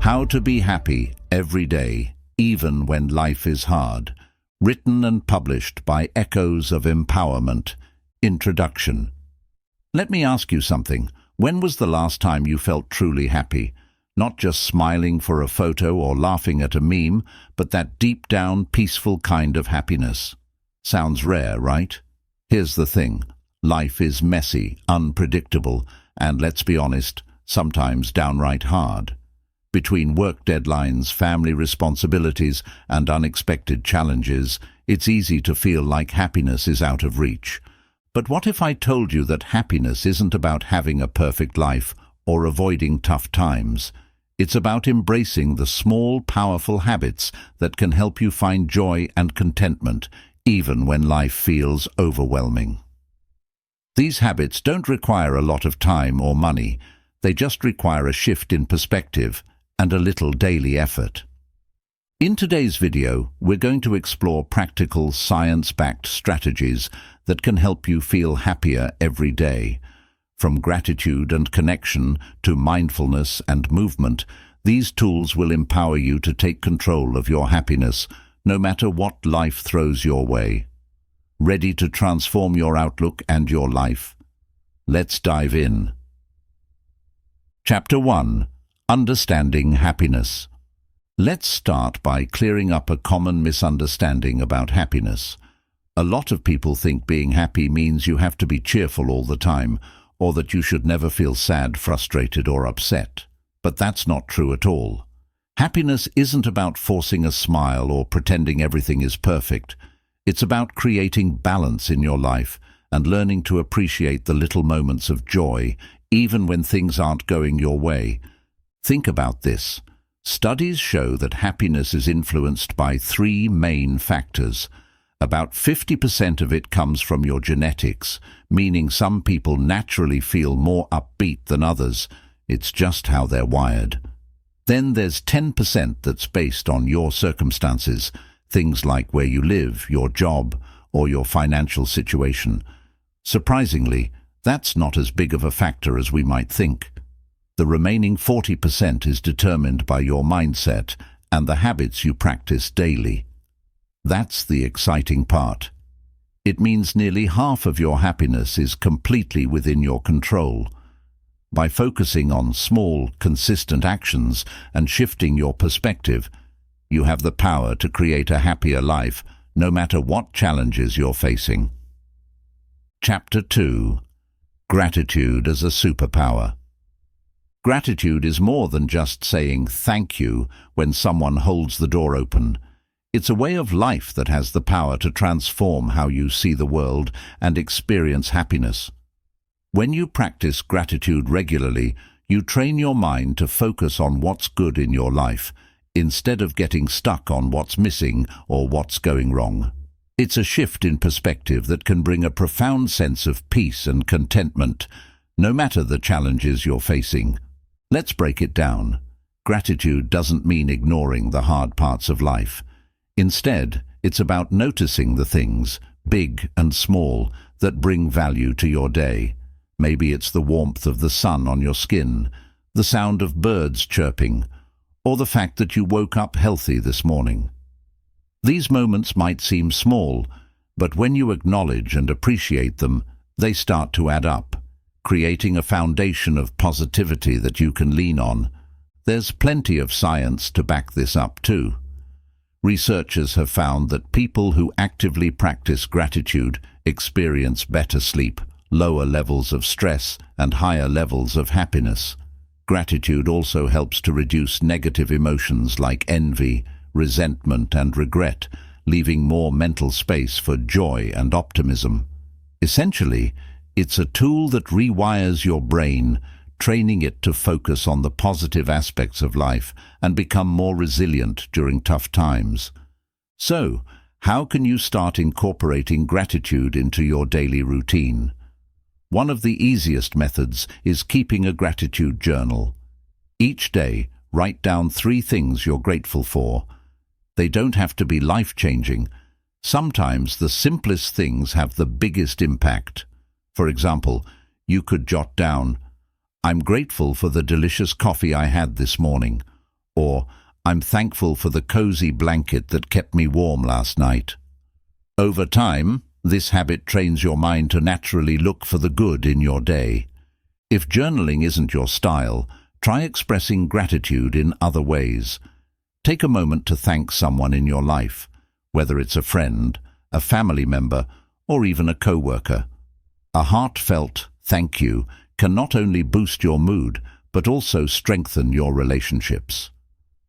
How to be happy every day, even when life is hard. Written and published by Echoes of Empowerment. Introduction. Let me ask you something. When was the last time you felt truly happy? Not just smiling for a photo or laughing at a meme, but that deep down, peaceful kind of happiness. Sounds rare, right? Here's the thing. Life is messy, unpredictable, and let's be honest, sometimes downright hard. Between work deadlines, family responsibilities, and unexpected challenges, it's easy to feel like happiness is out of reach. But what if I told you that happiness isn't about having a perfect life or avoiding tough times? It's about embracing the small, powerful habits that can help you find joy and contentment, even when life feels overwhelming. These habits don't require a lot of time or money. They just require a shift in perspective and a little daily effort. In today's video, we're going to explore practical, science-backed strategies that can help you feel happier every day. From gratitude and connection to mindfulness and movement, these tools will empower you to take control of your happiness, no matter what life throws your way. Ready to transform your outlook and your life? Let's dive in. Chapter 1. Understanding happiness. Let's start by clearing up a common misunderstanding about happiness. A lot of people think being happy means you have to be cheerful all the time, or that you should never feel sad, frustrated, or upset. But that's not true at all. Happiness isn't about forcing a smile or pretending everything is perfect. It's about creating balance in your life and learning to appreciate the little moments of joy, even when things aren't going your way. Think about this. Studies show that happiness is influenced by three main factors. About 50% of it comes from your genetics, meaning some people naturally feel more upbeat than others. It's just how they're wired. Then there's 10% that's based on your circumstances, things like where you live, your job, or your financial situation. Surprisingly, that's not as big of a factor as we might think. The remaining 40% is determined by your mindset and the habits you practice daily. That's the exciting part. It means nearly half of your happiness is completely within your control. By focusing on small, consistent actions and shifting your perspective, you have the power to create a happier life, no matter what challenges you're facing. Chapter 2. Gratitude as a superpower. Gratitude is more than just saying thank you when someone holds the door open. It's a way of life that has the power to transform how you see the world and experience happiness. When you practice gratitude regularly, you train your mind to focus on what's good in your life, instead of getting stuck on what's missing or what's going wrong. It's a shift in perspective that can bring a profound sense of peace and contentment, no matter the challenges you're facing. Let's break it down. Gratitude doesn't mean ignoring the hard parts of life. Instead, it's about noticing the things, big and small, that bring value to your day. Maybe it's the warmth of the sun on your skin, the sound of birds chirping, or the fact that you woke up healthy this morning. These moments might seem small, but when you acknowledge and appreciate them, they start to add up, creating a foundation of positivity that you can lean on. There's plenty of science to back this up too. Researchers have found that people who actively practice gratitude experience better sleep, lower levels of stress, and higher levels of happiness. Gratitude also helps to reduce negative emotions like envy, resentment, and regret, leaving more mental space for joy and optimism. Essentially, it's a tool that rewires your brain, training it to focus on the positive aspects of life and become more resilient during tough times. So, how can you start incorporating gratitude into your daily routine? One of the easiest methods is keeping a gratitude journal. Each day, write down 3 things you're grateful for. They don't have to be life-changing. Sometimes the simplest things have the biggest impact. For example, you could jot down, "I'm grateful for the delicious coffee I had this morning," or "I'm thankful for the cozy blanket that kept me warm last night." Over time, this habit trains your mind to naturally look for the good in your day. If journaling isn't your style, try expressing gratitude in other ways. Take a moment to thank someone in your life, whether it's a friend, a family member, or even a coworker. A heartfelt thank you can not only boost your mood, but also strengthen your relationships.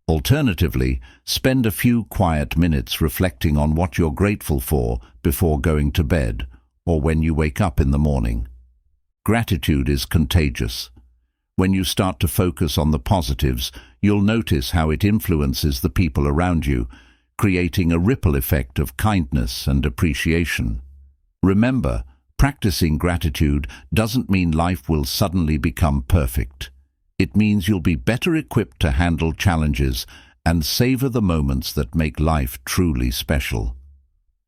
Alternatively, spend a few quiet minutes reflecting on what you're grateful for before going to bed or when you wake up in the morning. Gratitude is contagious. When you start to focus on the positives, you'll notice how it influences the people around you, creating a ripple effect of kindness and appreciation. Remember, practicing gratitude doesn't mean life will suddenly become perfect. It means you'll be better equipped to handle challenges and savor the moments that make life truly special.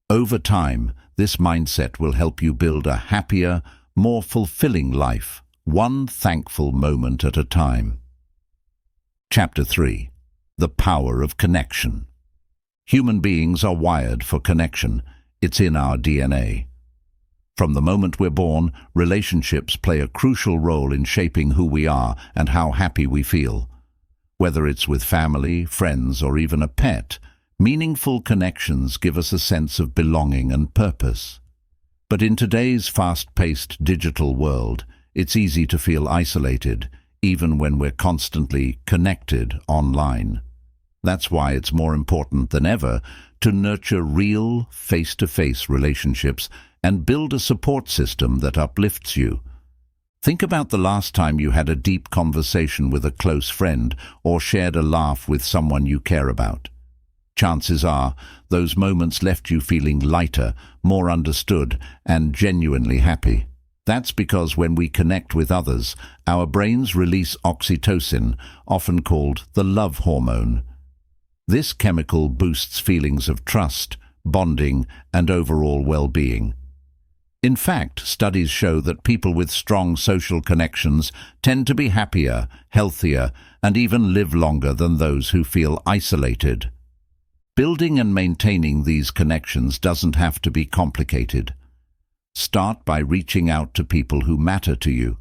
Over time, this mindset will help you build a happier, more fulfilling life, one thankful moment at a time. Chapter 3. The Power of Connection. Human beings are wired for connection. It's in our DNA. From the moment we're born, relationships play a crucial role in shaping who we are and how happy we feel. Whether it's with family, friends, or even a pet, meaningful connections give us a sense of belonging and purpose. But in today's fast-paced digital world, it's easy to feel isolated, even when we're constantly connected online. That's why it's more important than ever to nurture real, face-to-face relationships and build a support system that uplifts you. Think about the last time you had a deep conversation with a close friend or shared a laugh with someone you care about. Chances are, those moments left you feeling lighter, more understood, and genuinely happy. That's because when we connect with others, our brains release oxytocin, often called the love hormone. This chemical boosts feelings of trust, bonding, and overall well-being. In fact, studies show that people with strong social connections tend to be happier, healthier, and even live longer than those who feel isolated. Building and maintaining these connections doesn't have to be complicated. Start by reaching out to people who matter to you.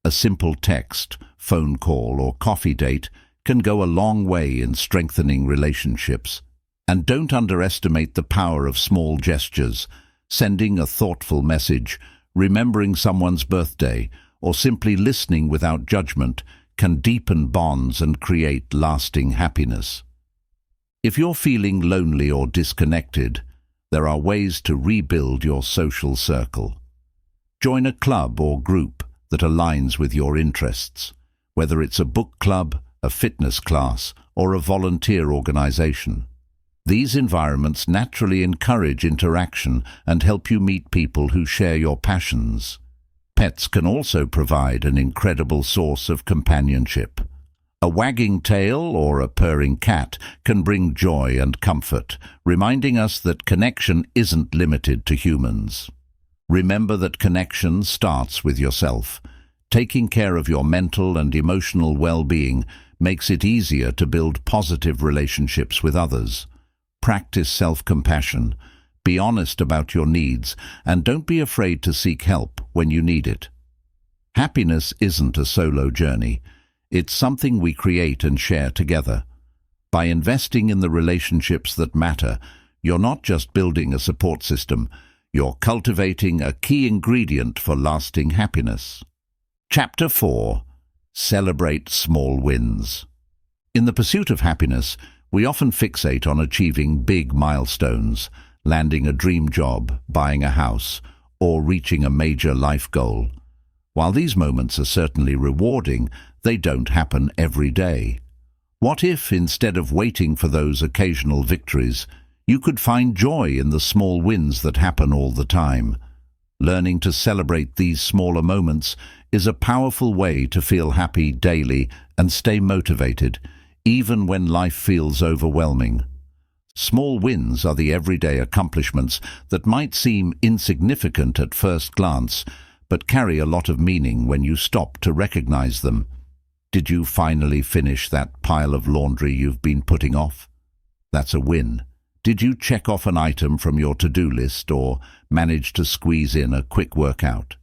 A simple text, phone call, or coffee date can go a long way in strengthening relationships. And don't underestimate the power of small gestures. Sending a thoughtful message, remembering someone's birthday, or simply listening without judgment can deepen bonds and create lasting happiness. If you're feeling lonely or disconnected, there are ways to rebuild your social circle. Join a club or group that aligns with your interests, whether it's a book club, a fitness class, or a volunteer organization. These environments naturally encourage interaction and help you meet people who share your passions. Pets can also provide an incredible source of companionship. A wagging tail or a purring cat can bring joy and comfort, reminding us that connection isn't limited to humans. Remember that connection starts with yourself. Taking care of your mental and emotional well-being makes it easier to build positive relationships with others. Practice self-compassion, be honest about your needs, and don't be afraid to seek help when you need it. Happiness isn't a solo journey. It's something we create and share together. By investing in the relationships that matter, you're not just building a support system, you're cultivating a key ingredient for lasting happiness. Chapter 4. Celebrate small wins. In the pursuit of happiness, we often fixate on achieving big milestones, landing a dream job, buying a house, or reaching a major life goal. While these moments are certainly rewarding, they don't happen every day. What if, instead of waiting for those occasional victories, you could find joy in the small wins that happen all the time? Learning to celebrate these smaller moments is a powerful way to feel happy daily and stay motivated, even when life feels overwhelming. Small wins are the everyday accomplishments that might seem insignificant at first glance, but carry a lot of meaning when you stop to recognize them. Did you finally finish that pile of laundry you've been putting off? That's a win. Did you check off an item from your to-do list or manage to squeeze in a quick workout?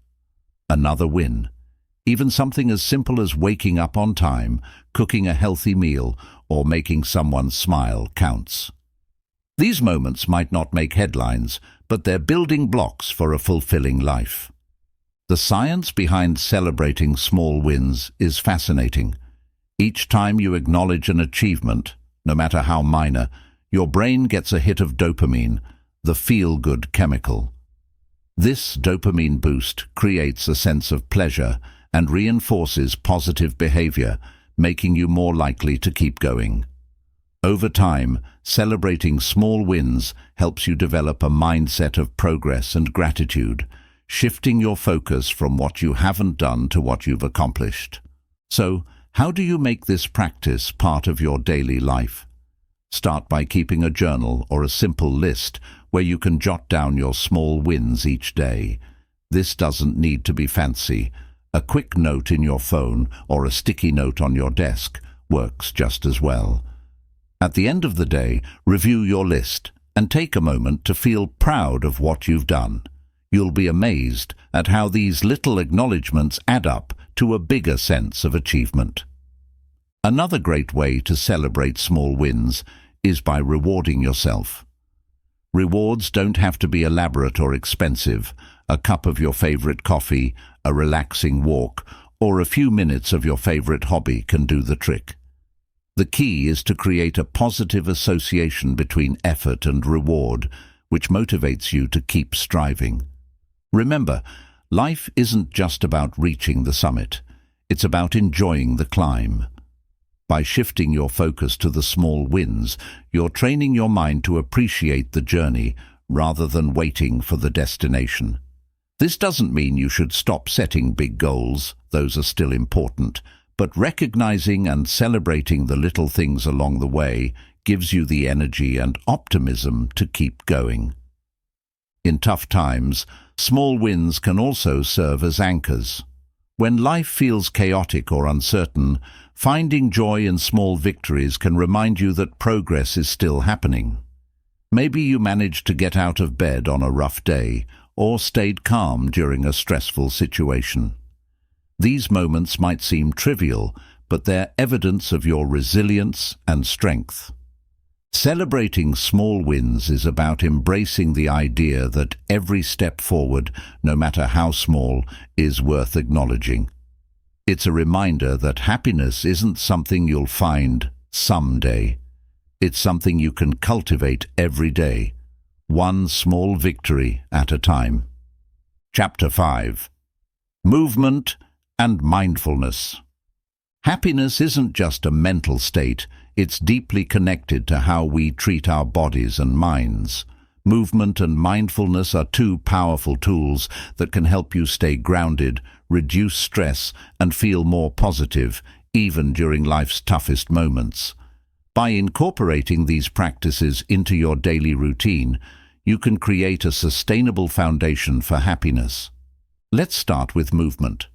Another win. Even something as simple as waking up on time, cooking a healthy meal, or making someone smile counts. These moments might not make headlines, but they're building blocks for a fulfilling life. The science behind celebrating small wins is fascinating. Each time you acknowledge an achievement, no matter how minor, your brain gets a hit of dopamine, the feel-good chemical. This dopamine boost creates a sense of pleasure and reinforces positive behavior, making you more likely to keep going. Over time, celebrating small wins helps you develop a mindset of progress and gratitude, shifting your focus from what you haven't done to what you've accomplished. So, how do you make this practice part of your daily life? Start by keeping a journal or a simple list where you can jot down your small wins each day. This doesn't need to be fancy. A quick note in your phone or a sticky note on your desk works just as well. At the end of the day, review your list and take a moment to feel proud of what you've done. You'll be amazed at how these little acknowledgements add up to a bigger sense of achievement. Another great way to celebrate small wins is by rewarding yourself. Rewards don't have to be elaborate or expensive. A cup of your favorite coffee, a relaxing walk, or a few minutes of your favorite hobby can do the trick. The key is to create a positive association between effort and reward, which motivates you to keep striving. Remember, life isn't just about reaching the summit. It's about enjoying the climb. By shifting your focus to the small wins, you're training your mind to appreciate the journey rather than waiting for the destination. This doesn't mean you should stop setting big goals, those are still important, but recognizing and celebrating the little things along the way gives you the energy and optimism to keep going. In tough times, small wins can also serve as anchors. When life feels chaotic or uncertain, finding joy in small victories can remind you that progress is still happening. Maybe you managed to get out of bed on a rough day, or stayed calm during a stressful situation. These moments might seem trivial, but they're evidence of your resilience and strength. Celebrating small wins is about embracing the idea that every step forward, no matter how small, is worth acknowledging. It's a reminder that happiness isn't something you'll find someday. It's something you can cultivate every day, one small victory at a time. Chapter 5. Movement and Mindfulness. Happiness isn't just a mental state, it's deeply connected to how we treat our bodies and minds. Movement and mindfulness are two powerful tools that can help you stay grounded, reduce stress, and feel more positive, even during life's toughest moments. By incorporating these practices into your daily routine, you can create a sustainable foundation for happiness. Let's start with movement.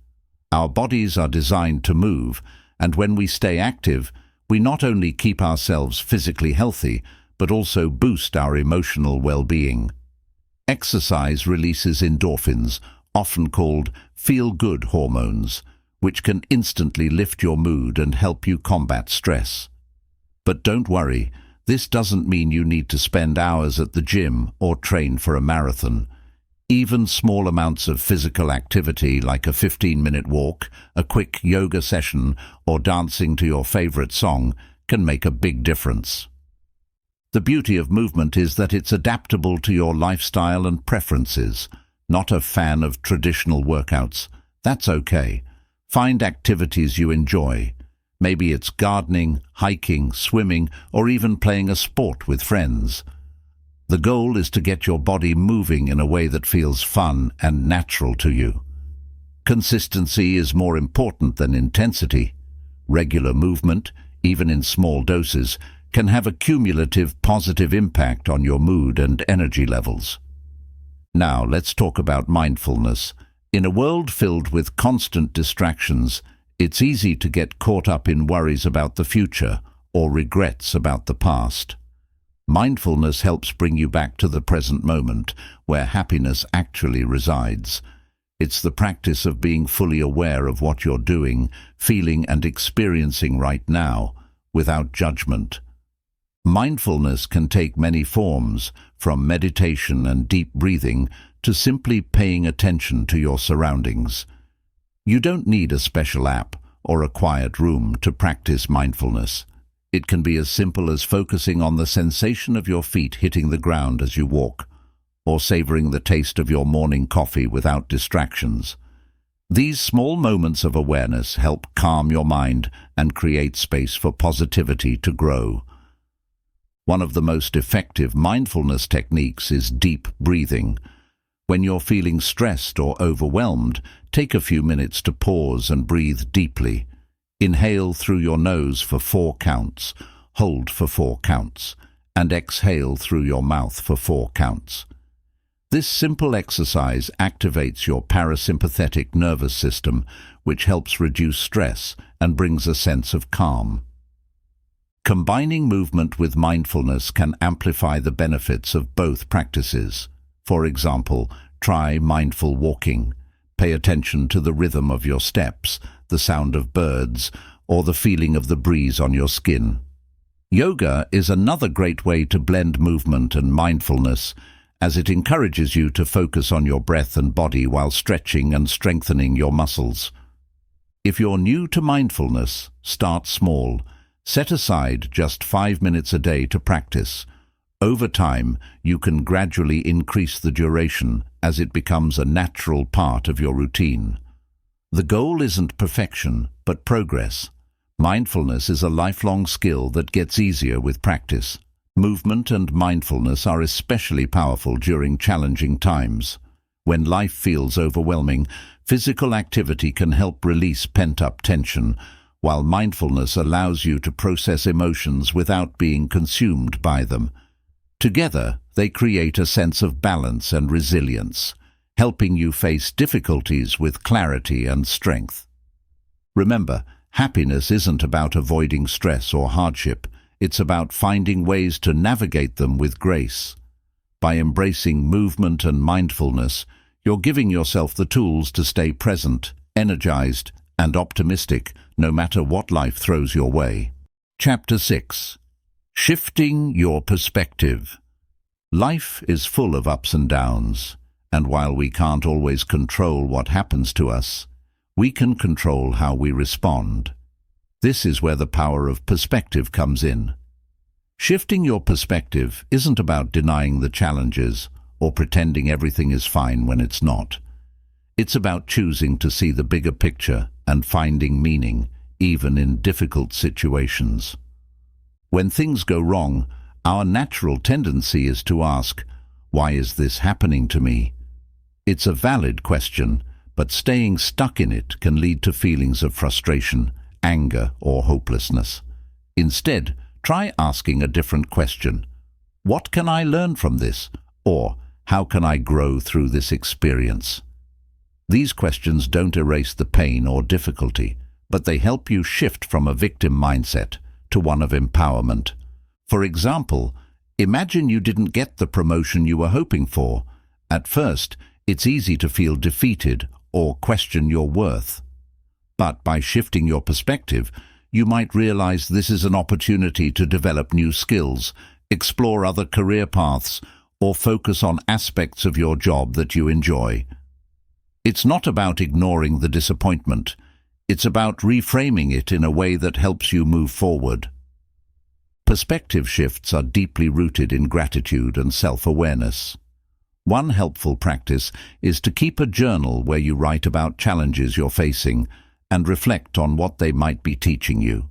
Our bodies are designed to move, and when we stay active, we not only keep ourselves physically healthy, but also boost our emotional well-being. Exercise releases endorphins, often called feel-good hormones, which can instantly lift your mood and help you combat stress. But don't worry, this doesn't mean you need to spend hours at the gym or train for a marathon. Even small amounts of physical activity like a 15-minute walk, a quick yoga session, or dancing to your favorite song can make a big difference. The beauty of movement is that it's adaptable to your lifestyle and preferences. Not a fan of traditional workouts? That's okay. Find activities you enjoy. Maybe it's gardening, hiking, swimming, or even playing a sport with friends. The goal is to get your body moving in a way that feels fun and natural to you. Consistency is more important than intensity. Regular movement, even in small doses, can have a cumulative positive impact on your mood and energy levels. Now let's talk about mindfulness. In a world filled with constant distractions, It's easy to get caught up in worries about the future or regrets about the past. Mindfulness helps bring you back to the present moment, where happiness actually resides. It's the practice of being fully aware of what you're doing, feeling and experiencing right now, without judgment. Mindfulness can take many forms, from meditation and deep breathing to simply paying attention to your surroundings. You don't need a special app or a quiet room to practice mindfulness. It can be as simple as focusing on the sensation of your feet hitting the ground as you walk, or savoring the taste of your morning coffee without distractions. These small moments of awareness help calm your mind and create space for positivity to grow. One of the most effective mindfulness techniques is deep breathing. When you're feeling stressed or overwhelmed, take a few minutes to pause and breathe deeply. Inhale through your nose for 4 counts, hold for 4 counts, and exhale through your mouth for 4 counts. This simple exercise activates your parasympathetic nervous system, which helps reduce stress and brings a sense of calm. Combining movement with mindfulness can amplify the benefits of both practices. For example, try mindful walking. Pay attention to the rhythm of your steps, the sound of birds, or the feeling of the breeze on your skin. Yoga is another great way to blend movement and mindfulness, as it encourages you to focus on your breath and body while stretching and strengthening your muscles. If you're new to mindfulness, start small. Set aside just 5 minutes a day to practice. Over time, you can gradually increase the duration as it becomes a natural part of your routine. The goal isn't perfection, but progress. Mindfulness is a lifelong skill that gets easier with practice. Movement and mindfulness are especially powerful during challenging times. When life feels overwhelming, physical activity can help release pent-up tension, while mindfulness allows you to process emotions without being consumed by them. Together, they create a sense of balance and resilience, helping you face difficulties with clarity and strength. Remember, happiness isn't about avoiding stress or hardship. It's about finding ways to navigate them with grace. By embracing movement and mindfulness, you're giving yourself the tools to stay present, energized, and optimistic, no matter what life throws your way. Chapter 6. Shifting your perspective. Life is full of ups and downs, and while we can't always control what happens to us, we can control how we respond. This is where the power of perspective comes in. Shifting your perspective isn't about denying the challenges or pretending everything is fine when it's not. It's about choosing to see the bigger picture and finding meaning, even in difficult situations. When things go wrong, our natural tendency is to ask, "Why is this happening to me?" It's a valid question, but staying stuck in it can lead to feelings of frustration, anger, or hopelessness. Instead, try asking a different question. What can I learn from this? Or, how can I grow through this experience? These questions don't erase the pain or difficulty, but they help you shift from a victim mindset to one of empowerment. For example, imagine you didn't get the promotion you were hoping for. At first, it's easy to feel defeated or question your worth. But by shifting your perspective, you might realize this is an opportunity to develop new skills, explore other career paths, or focus on aspects of your job that you enjoy. It's not about ignoring the disappointment. It's about reframing it in a way that helps you move forward. Perspective shifts are deeply rooted in gratitude and self-awareness. One helpful practice is to keep a journal where you write about challenges you're facing and reflect on what they might be teaching you.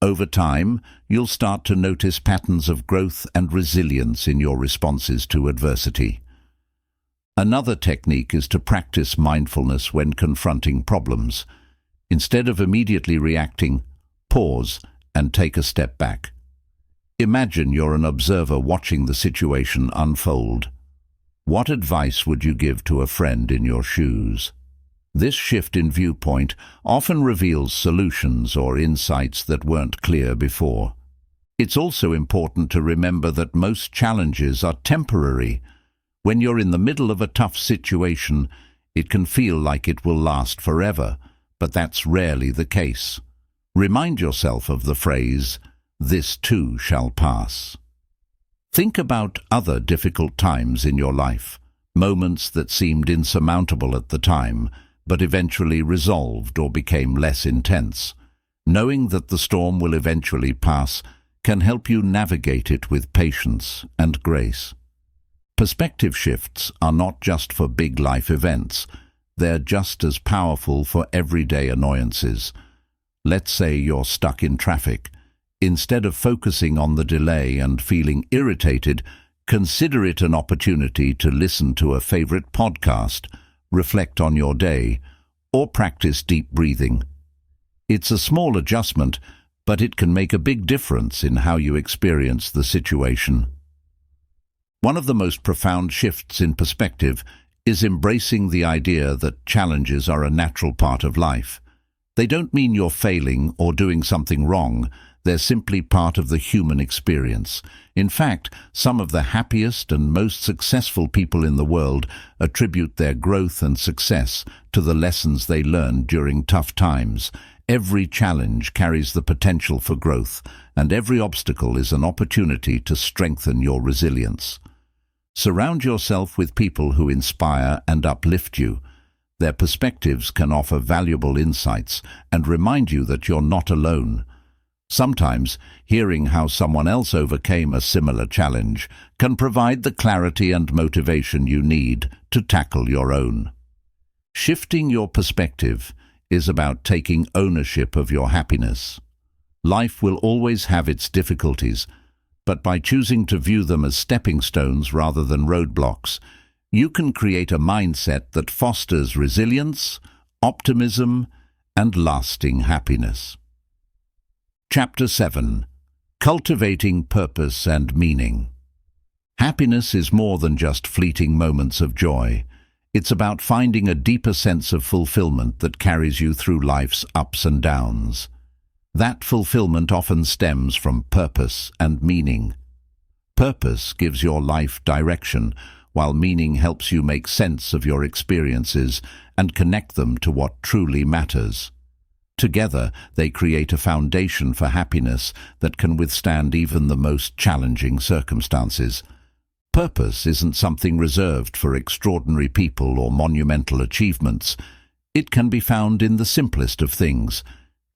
Over time, you'll start to notice patterns of growth and resilience in your responses to adversity. Another technique is to practice mindfulness when confronting problems. Instead of immediately reacting, pause and take a step back. Imagine you're an observer watching the situation unfold. What advice would you give to a friend in your shoes? This shift in viewpoint often reveals solutions or insights that weren't clear before. It's also important to remember that most challenges are temporary. When you're in the middle of a tough situation, it can feel like it will last forever, but that's rarely the case. Remind yourself of the phrase, "This too shall pass." Think about other difficult times in your life, moments that seemed insurmountable at the time, but eventually resolved or became less intense. Knowing that the storm will eventually pass can help you navigate it with patience and grace. Perspective shifts are not just for big life events. They're just as powerful for everyday annoyances. Let's say you're stuck in traffic. Instead of focusing on the delay and feeling irritated, consider it an opportunity to listen to a favorite podcast, reflect on your day, or practice deep breathing. It's a small adjustment, but it can make a big difference in how you experience the situation. One of the most profound shifts in perspective is embracing the idea that challenges are a natural part of life. They don't mean you're failing or doing something wrong. They're simply part of the human experience. In fact, some of the happiest and most successful people in the world attribute their growth and success to the lessons they learned during tough times. Every challenge carries the potential for growth, and every obstacle is an opportunity to strengthen your resilience. Surround yourself with people who inspire and uplift you. Their perspectives can offer valuable insights and remind you that you're not alone. Sometimes, hearing how someone else overcame a similar challenge can provide the clarity and motivation you need to tackle your own. Shifting your perspective is about taking ownership of your happiness. Life will always have its difficulties, but by choosing to view them as stepping stones rather than roadblocks, you can create a mindset that fosters resilience, optimism, and lasting happiness. Chapter 7. Cultivating Purpose and Meaning. Happiness is more than just fleeting moments of joy. It's about finding a deeper sense of fulfillment that carries you through life's ups and downs. That fulfillment often stems from purpose and meaning. Purpose gives your life direction, while meaning helps you make sense of your experiences and connect them to what truly matters. Together, they create a foundation for happiness that can withstand even the most challenging circumstances. Purpose isn't something reserved for extraordinary people or monumental achievements. It can be found in the simplest of things: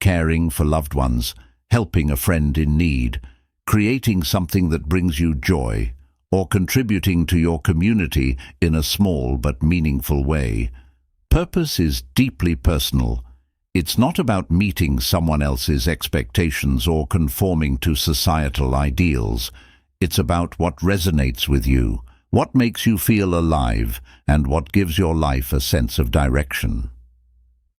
caring for loved ones, helping a friend in need, creating something that brings you joy, or contributing to your community in a small but meaningful way. Purpose is deeply personal. It's not about meeting someone else's expectations or conforming to societal ideals. It's about what resonates with you, what makes you feel alive, and what gives your life a sense of direction.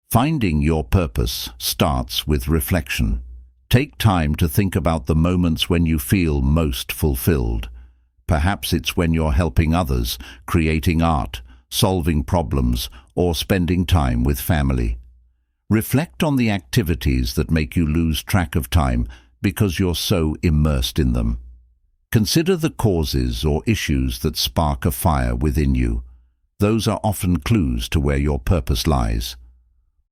Finding your purpose starts with reflection. Take time to think about the moments when you feel most fulfilled. Perhaps it's when you're helping others, creating art, solving problems, or spending time with family. Reflect on the activities that make you lose track of time because you're so immersed in them. Consider the causes or issues that spark a fire within you. Those are often clues to where your purpose lies.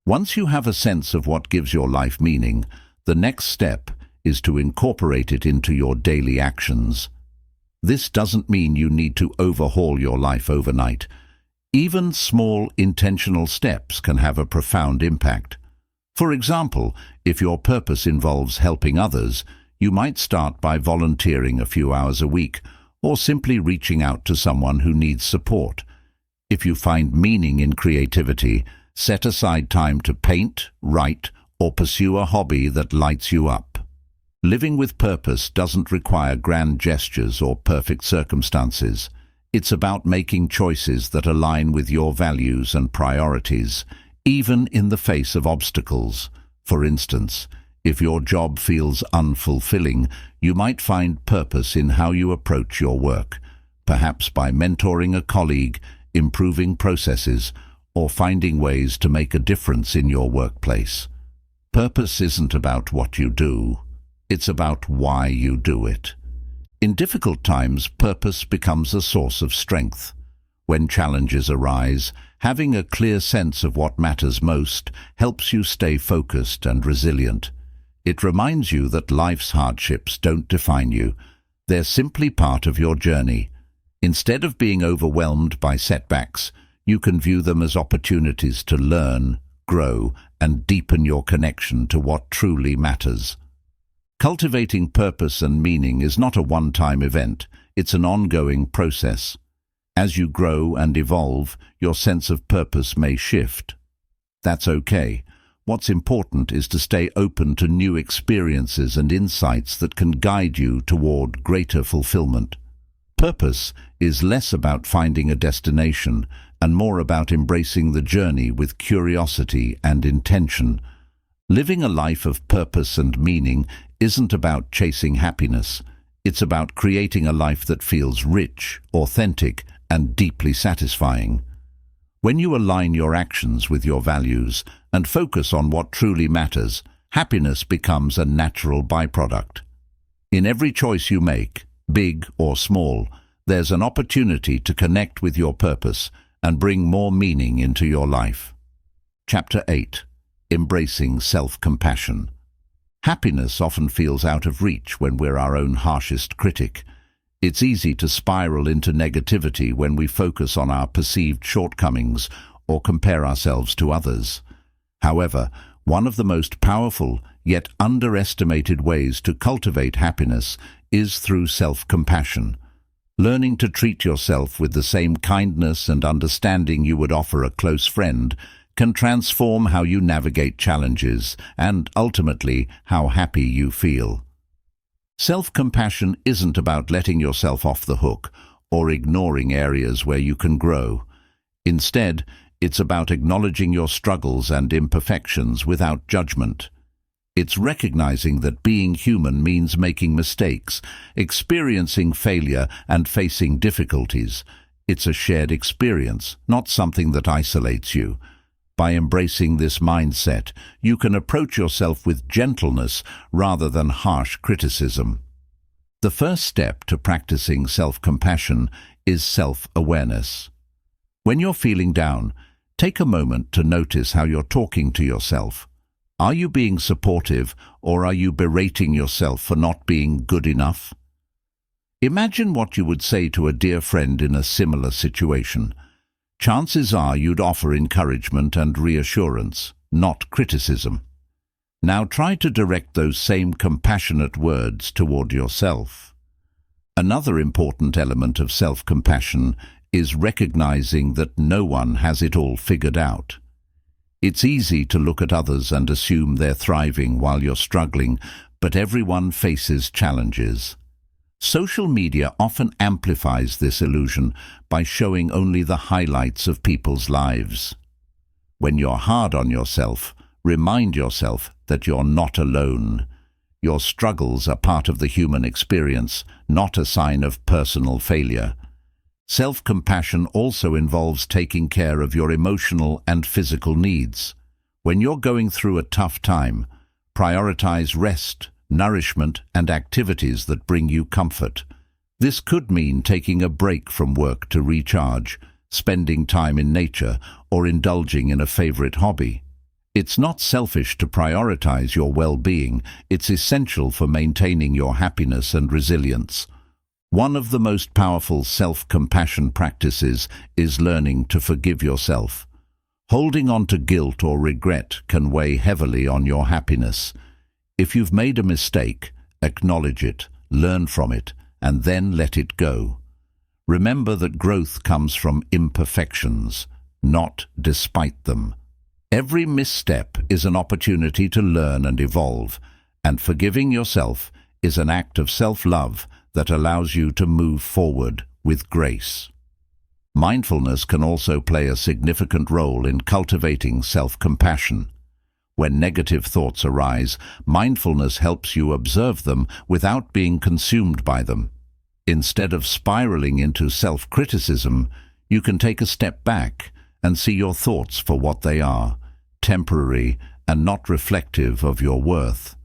Once you have a sense of what gives your life meaning, the next step is to incorporate it into your daily actions. This doesn't mean you need to overhaul your life overnight. Even small, intentional steps can have a profound impact. For example, if your purpose involves helping others, you might start by volunteering a few hours a week, or simply reaching out to someone who needs support. If you find meaning in creativity, set aside time to paint, write, or pursue a hobby that lights you up. Living with purpose doesn't require grand gestures or perfect circumstances. It's about making choices that align with your values and priorities, even in the face of obstacles. For instance, if your job feels unfulfilling, you might find purpose in how you approach your work, perhaps by mentoring a colleague, improving processes, or finding ways to make a difference in your workplace. Purpose isn't about what you do, it's about why you do it. In difficult times, purpose becomes a source of strength. When challenges arise, having a clear sense of what matters most helps you stay focused and resilient. It reminds you that life's hardships don't define you. They're simply part of your journey. Instead of being overwhelmed by setbacks, you can view them as opportunities to learn, grow, and deepen your connection to what truly matters. Cultivating purpose and meaning is not a one-time event, it's an ongoing process. As you grow and evolve, your sense of purpose may shift. That's okay. What's important is to stay open to new experiences and insights that can guide you toward greater fulfillment. Purpose is less about finding a destination and more about embracing the journey with curiosity and intention. Living a life of purpose and meaning isn't about chasing happiness. It's about creating a life that feels rich, authentic, and deeply satisfying. When you align your actions with your values and focus on what truly matters, happiness becomes a natural byproduct. In every choice you make, big or small, there's an opportunity to connect with your purpose and bring more meaning into your life. Chapter 8. Embracing self-compassion. Happiness often feels out of reach when we're our own harshest critic. It's easy to spiral into negativity when we focus on our perceived shortcomings or compare ourselves to others. However, one of the most powerful yet underestimated ways to cultivate happiness is through self-compassion. Learning to treat yourself with the same kindness and understanding you would offer a close friend can transform how you navigate challenges and, ultimately, how happy you feel. Self-compassion isn't about letting yourself off the hook or ignoring areas where you can grow. Instead, it's about acknowledging your struggles and imperfections without judgment. It's recognizing that being human means making mistakes, experiencing failure, and facing difficulties. It's a shared experience, not something that isolates you. By embracing this mindset, you can approach yourself with gentleness rather than harsh criticism. The first step to practicing self-compassion is self-awareness. When you're feeling down, take a moment to notice how you're talking to yourself. Are you being supportive, or are you berating yourself for not being good enough? Imagine what you would say to a dear friend in a similar situation. Chances are you'd offer encouragement and reassurance, not criticism. Now try to direct those same compassionate words toward yourself. Another important element of self-compassion is recognizing that no one has it all figured out. It's easy to look at others and assume they're thriving while you're struggling, but everyone faces challenges. Social media often amplifies this illusion by showing only the highlights of people's lives. When you're hard on yourself, remind yourself that you're not alone. Your struggles are part of the human experience, not a sign of personal failure. Self-compassion also involves taking care of your emotional and physical needs. When you're going through a tough time, prioritize rest, nourishment, and activities that bring you comfort. This could mean taking a break from work to recharge, spending time in nature, or indulging in a favorite hobby. It's not selfish to prioritize your well-being. It's essential for maintaining your happiness and resilience. One of the most powerful self-compassion practices is learning to forgive yourself. Holding on to guilt or regret can weigh heavily on your happiness. If you've made a mistake, acknowledge it, learn from it, and then let it go. Remember that growth comes from imperfections, not despite them. Every misstep is an opportunity to learn and evolve, and forgiving yourself is an act of self-love that allows you to move forward with grace. Mindfulness can also play a significant role in cultivating self-compassion. When negative thoughts arise, mindfulness helps you observe them without being consumed by them. Instead of spiraling into self-criticism, you can take a step back and see your thoughts for what they are, temporary and not reflective of your worth.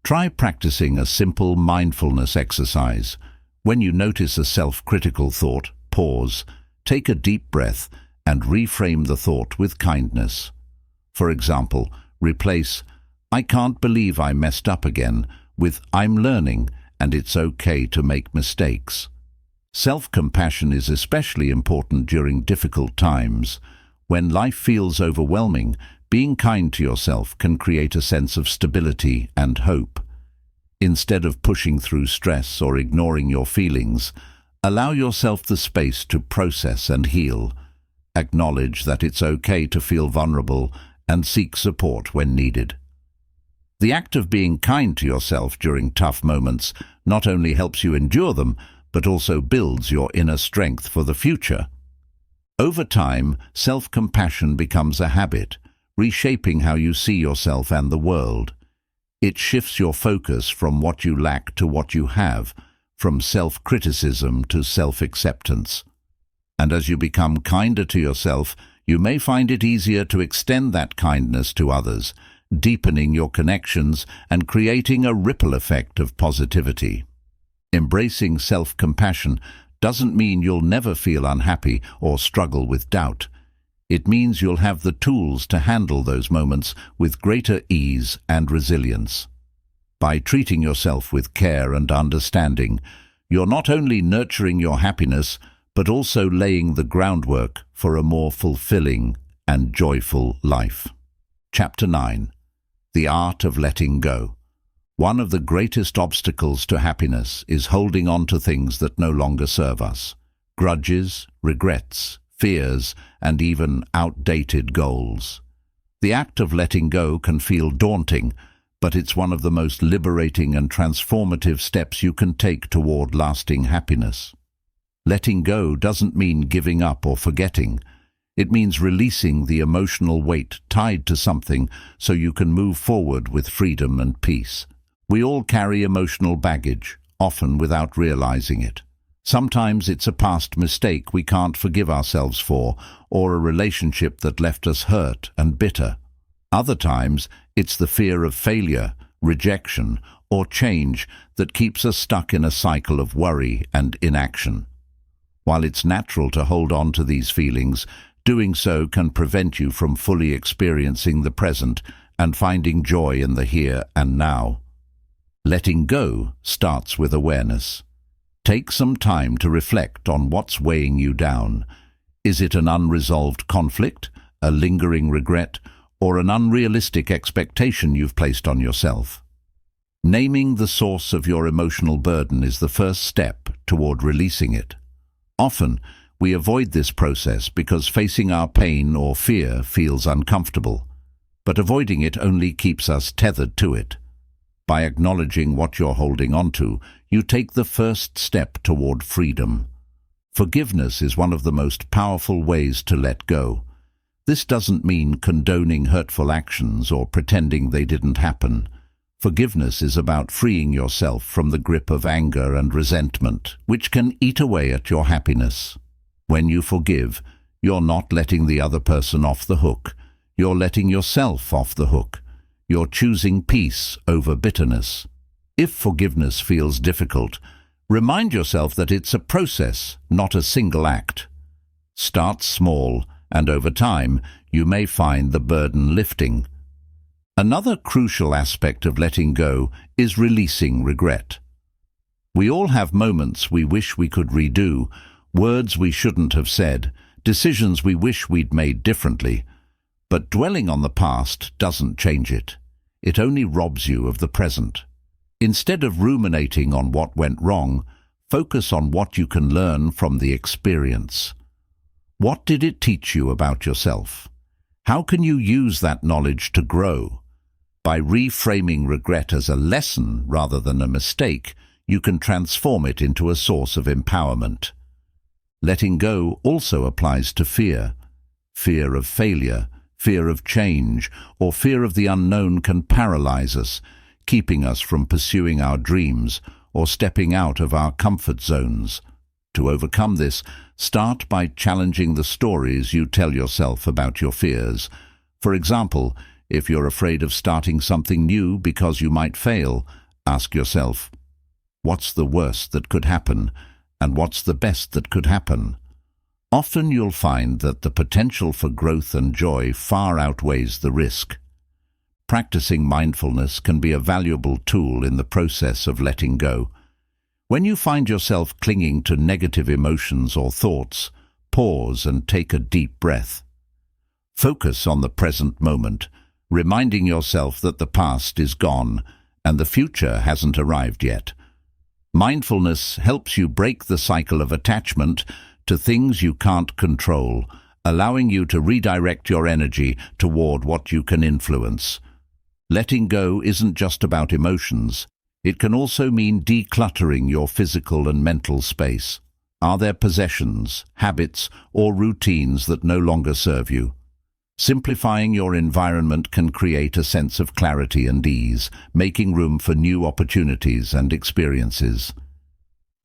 Try practicing a simple mindfulness exercise. When you notice a self-critical thought, pause, take a deep breath, and reframe the thought with kindness. For example, replace "I can't believe I messed up again" with "I'm learning and it's okay to make mistakes." Self-compassion is especially important during difficult times. When life feels overwhelming, being kind to yourself can create a sense of stability and hope. Instead of pushing through stress or ignoring your feelings, allow yourself the space to process and heal. Acknowledge that it's okay to feel vulnerable and seek support when needed. The act of being kind to yourself during tough moments not only helps you endure them, but also builds your inner strength for the future. Over time, self-compassion becomes a habit, reshaping how you see yourself and the world. It shifts your focus from what you lack to what you have, from self-criticism to self-acceptance. And as you become kinder to yourself, you may find it easier to extend that kindness to others, deepening your connections and creating a ripple effect of positivity. Embracing self-compassion doesn't mean you'll never feel unhappy or struggle with doubt. It means you'll have the tools to handle those moments with greater ease and resilience. By treating yourself with care and understanding, you're not only nurturing your happiness, but also laying the groundwork for a more fulfilling and joyful life. Chapter 9. The Art of Letting Go. One of the greatest obstacles to happiness is holding on to things that no longer serve us. Grudges, regrets, fears, and even outdated goals. The act of letting go can feel daunting, but it's one of the most liberating and transformative steps you can take toward lasting happiness. Letting go doesn't mean giving up or forgetting. It means releasing the emotional weight tied to something so you can move forward with freedom and peace. We all carry emotional baggage, often without realizing it. Sometimes it's a past mistake we can't forgive ourselves for, or a relationship that left us hurt and bitter. Other times, it's the fear of failure, rejection, or change that keeps us stuck in a cycle of worry and inaction. While it's natural to hold on to these feelings, doing so can prevent you from fully experiencing the present and finding joy in the here and now. Letting go starts with awareness. Take some time to reflect on what's weighing you down. Is it an unresolved conflict, a lingering regret, or an unrealistic expectation you've placed on yourself? Naming the source of your emotional burden is the first step toward releasing it. Often, we avoid this process because facing our pain or fear feels uncomfortable, but avoiding it only keeps us tethered to it. By acknowledging what you're holding onto, you take the first step toward freedom. Forgiveness is one of the most powerful ways to let go. This doesn't mean condoning hurtful actions or pretending they didn't happen. Forgiveness is about freeing yourself from the grip of anger and resentment, which can eat away at your happiness. When you forgive, you're not letting the other person off the hook. You're letting yourself off the hook. You're choosing peace over bitterness. If forgiveness feels difficult, remind yourself that it's a process, not a single act. Start small, and over time, you may find the burden lifting. Another crucial aspect of letting go is releasing regret. We all have moments we wish we could redo, words we shouldn't have said, decisions we wish we'd made differently. But dwelling on the past doesn't change it. It only robs you of the present. Instead of ruminating on what went wrong, focus on what you can learn from the experience. What did it teach you about yourself? How can you use that knowledge to grow? By reframing regret as a lesson rather than a mistake, you can transform it into a source of empowerment. Letting go also applies to fear. Fear of failure, fear of change, or fear of the unknown can paralyze us, keeping us from pursuing our dreams or stepping out of our comfort zones. To overcome this, start by challenging the stories you tell yourself about your fears. For example, if you're afraid of starting something new because you might fail, ask yourself, what's the worst that could happen, and what's the best that could happen? Often you'll find that the potential for growth and joy far outweighs the risk. Practicing mindfulness can be a valuable tool in the process of letting go. When you find yourself clinging to negative emotions or thoughts, pause and take a deep breath. Focus on the present moment, reminding yourself that the past is gone and the future hasn't arrived yet. Mindfulness helps you break the cycle of attachment to things you can't control, allowing you to redirect your energy toward what you can influence. Letting go isn't just about emotions. It can also mean decluttering your physical and mental space. Are there possessions, habits, or routines that no longer serve you? Simplifying your environment can create a sense of clarity and ease, making room for new opportunities and experiences.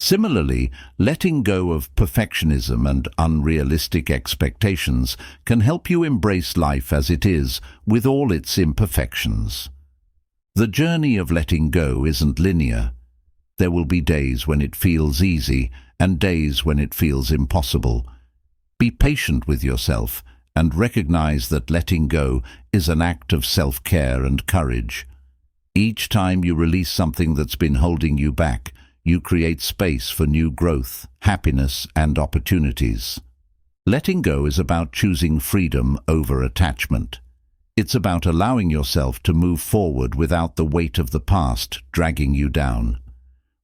Similarly, letting go of perfectionism and unrealistic expectations can help you embrace life as it is, with all its imperfections. The journey of letting go isn't linear. There will be days when it feels easy and days when it feels impossible. Be patient with yourself and recognize that letting go is an act of self-care and courage. Each time you release something that's been holding you back, you create space for new growth, happiness, and opportunities. Letting go is about choosing freedom over attachment. It's about allowing yourself to move forward without the weight of the past dragging you down.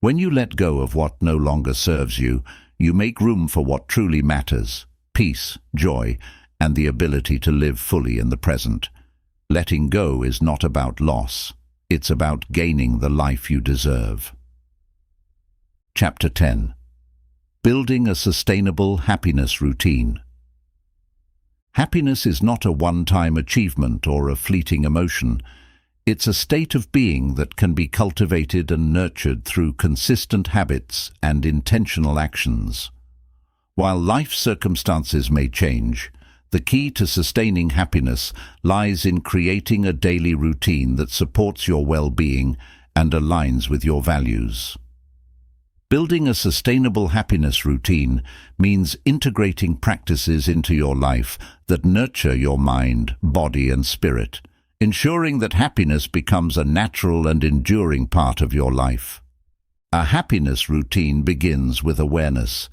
When you let go of what no longer serves you, you make room for what truly matters: peace, joy, and the ability to live fully in the present. Letting go is not about loss. It's about gaining the life you deserve. Chapter 10. Building a Sustainable Happiness Routine. Happiness is not a one-time achievement or a fleeting emotion. It's a state of being that can be cultivated and nurtured through consistent habits and intentional actions. While life circumstances may change, the key to sustaining happiness lies in creating a daily routine that supports your well-being and aligns with your values. Building a sustainable happiness routine means integrating practices into your life that nurture your mind, body, and spirit, ensuring that happiness becomes a natural and enduring part of your life. A happiness routine begins with awareness.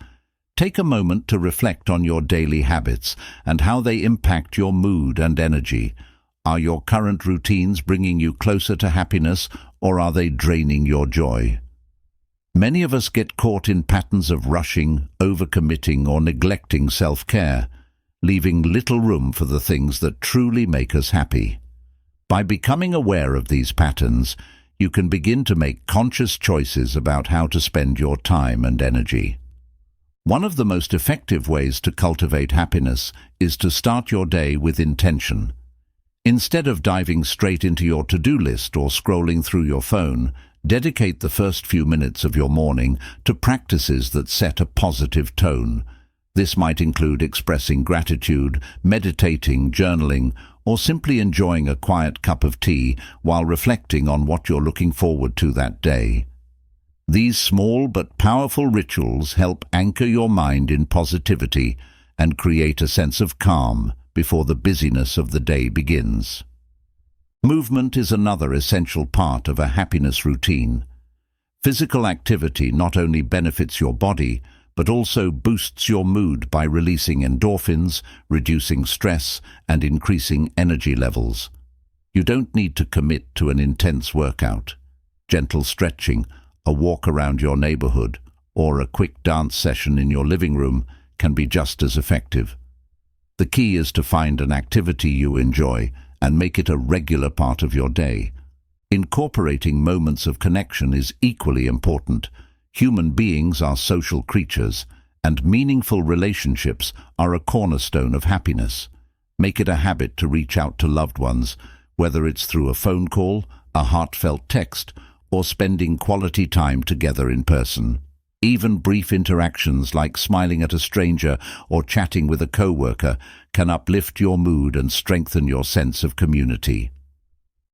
Take a moment to reflect on your daily habits and how they impact your mood and energy. Are your current routines bringing you closer to happiness, or are they draining your joy? Many of us get caught in patterns of rushing, overcommitting, or neglecting self-care, leaving little room for the things that truly make us happy. By becoming aware of these patterns, you can begin to make conscious choices about how to spend your time and energy. One of the most effective ways to cultivate happiness is to start your day with intention. Instead of diving straight into your to-do list or scrolling through your phone, dedicate the first few minutes of your morning to practices that set a positive tone. This might include expressing gratitude, meditating, journaling, or simply enjoying a quiet cup of tea while reflecting on what you're looking forward to that day. These small but powerful rituals help anchor your mind in positivity and create a sense of calm before the busyness of the day begins. Movement is another essential part of a happiness routine. Physical activity not only benefits your body, but also boosts your mood by releasing endorphins, reducing stress, and increasing energy levels. You don't need to commit to an intense workout. Gentle stretching, a walk around your neighborhood, or a quick dance session in your living room can be just as effective. The key is to find an activity you enjoy and make it a regular part of your day. Incorporating moments of connection is equally important. Human beings are social creatures, and meaningful relationships are a cornerstone of happiness. Make it a habit to reach out to loved ones, whether it's through a phone call, a heartfelt text, or spending quality time together in person. Even brief interactions like smiling at a stranger or chatting with a coworker can uplift your mood and strengthen your sense of community.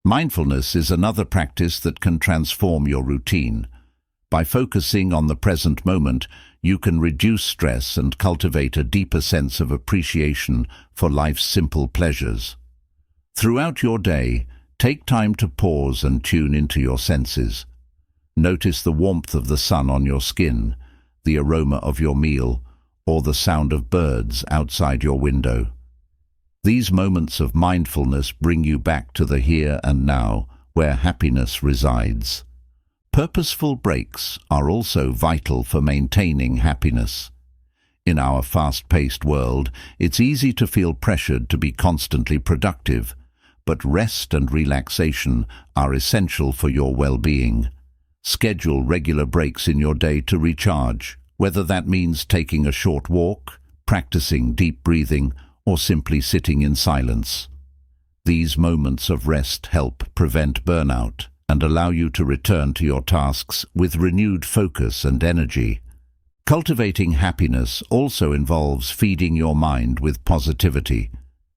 Mindfulness is another practice that can transform your routine. By focusing on the present moment, you can reduce stress and cultivate a deeper sense of appreciation for life's simple pleasures. Throughout your day, take time to pause and tune into your senses. Notice the warmth of the sun on your skin, the aroma of your meal, or the sound of birds outside your window. These moments of mindfulness bring you back to the here and now, where happiness resides. Purposeful breaks are also vital for maintaining happiness. In our fast-paced world, it's easy to feel pressured to be constantly productive, but rest and relaxation are essential for your well-being. Schedule regular breaks in your day to recharge, whether that means taking a short walk, practicing deep breathing, or simply sitting in silence. These moments of rest help prevent burnout and allow you to return to your tasks with renewed focus and energy. Cultivating happiness also involves feeding your mind with positivity.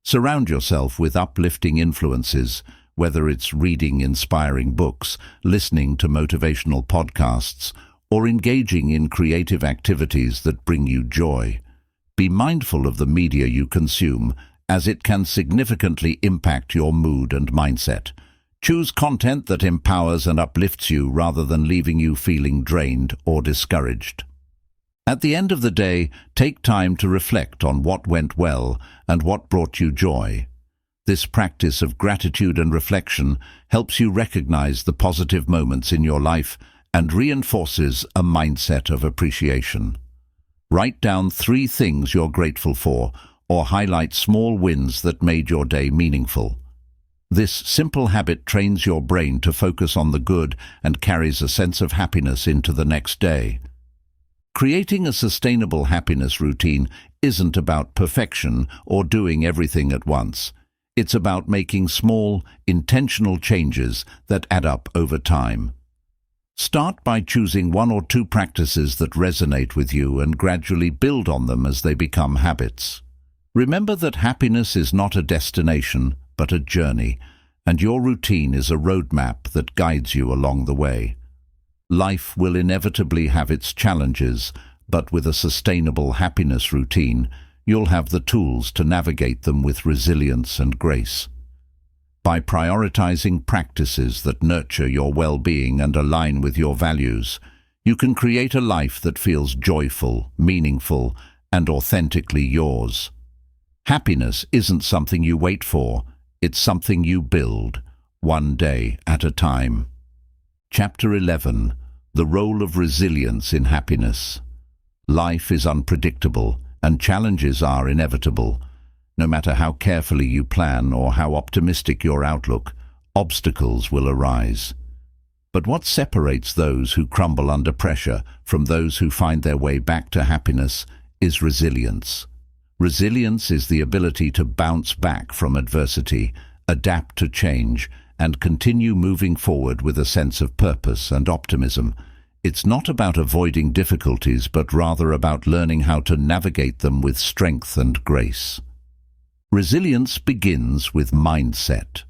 Surround yourself with uplifting influences, whether it's reading inspiring books, listening to motivational podcasts, or engaging in creative activities that bring you joy. Be mindful of the media you consume, as it can significantly impact your mood and mindset. Choose content that empowers and uplifts you rather than leaving you feeling drained or discouraged. At the end of the day, take time to reflect on what went well and what brought you joy. This practice of gratitude and reflection helps you recognize the positive moments in your life and reinforces a mindset of appreciation. Write down 3 things you're grateful for, or highlight small wins that made your day meaningful. This simple habit trains your brain to focus on the good and carries a sense of happiness into the next day. Creating a sustainable happiness routine isn't about perfection or doing everything at once. It's about making small, intentional changes that add up over time. Start by choosing 1 or 2 practices that resonate with you and gradually build on them as they become habits. Remember that happiness is not a destination, but a journey, and your routine is a roadmap that guides you along the way. Life will inevitably have its challenges, but with a sustainable happiness routine, you'll have the tools to navigate them with resilience and grace. By prioritizing practices that nurture your well-being and align with your values, you can create a life that feels joyful, meaningful, and authentically yours. Happiness isn't something you wait for, it's something you build, one day at a time. Chapter 11. The Role of Resilience in Happiness. Life is unpredictable, and challenges are inevitable. No matter how carefully you plan or how optimistic your outlook, obstacles will arise. But what separates those who crumble under pressure from those who find their way back to happiness is resilience. Resilience is the ability to bounce back from adversity, adapt to change, and continue moving forward with a sense of purpose and optimism. It's not about avoiding difficulties, but rather about learning how to navigate them with strength and grace. Resilience begins with mindset.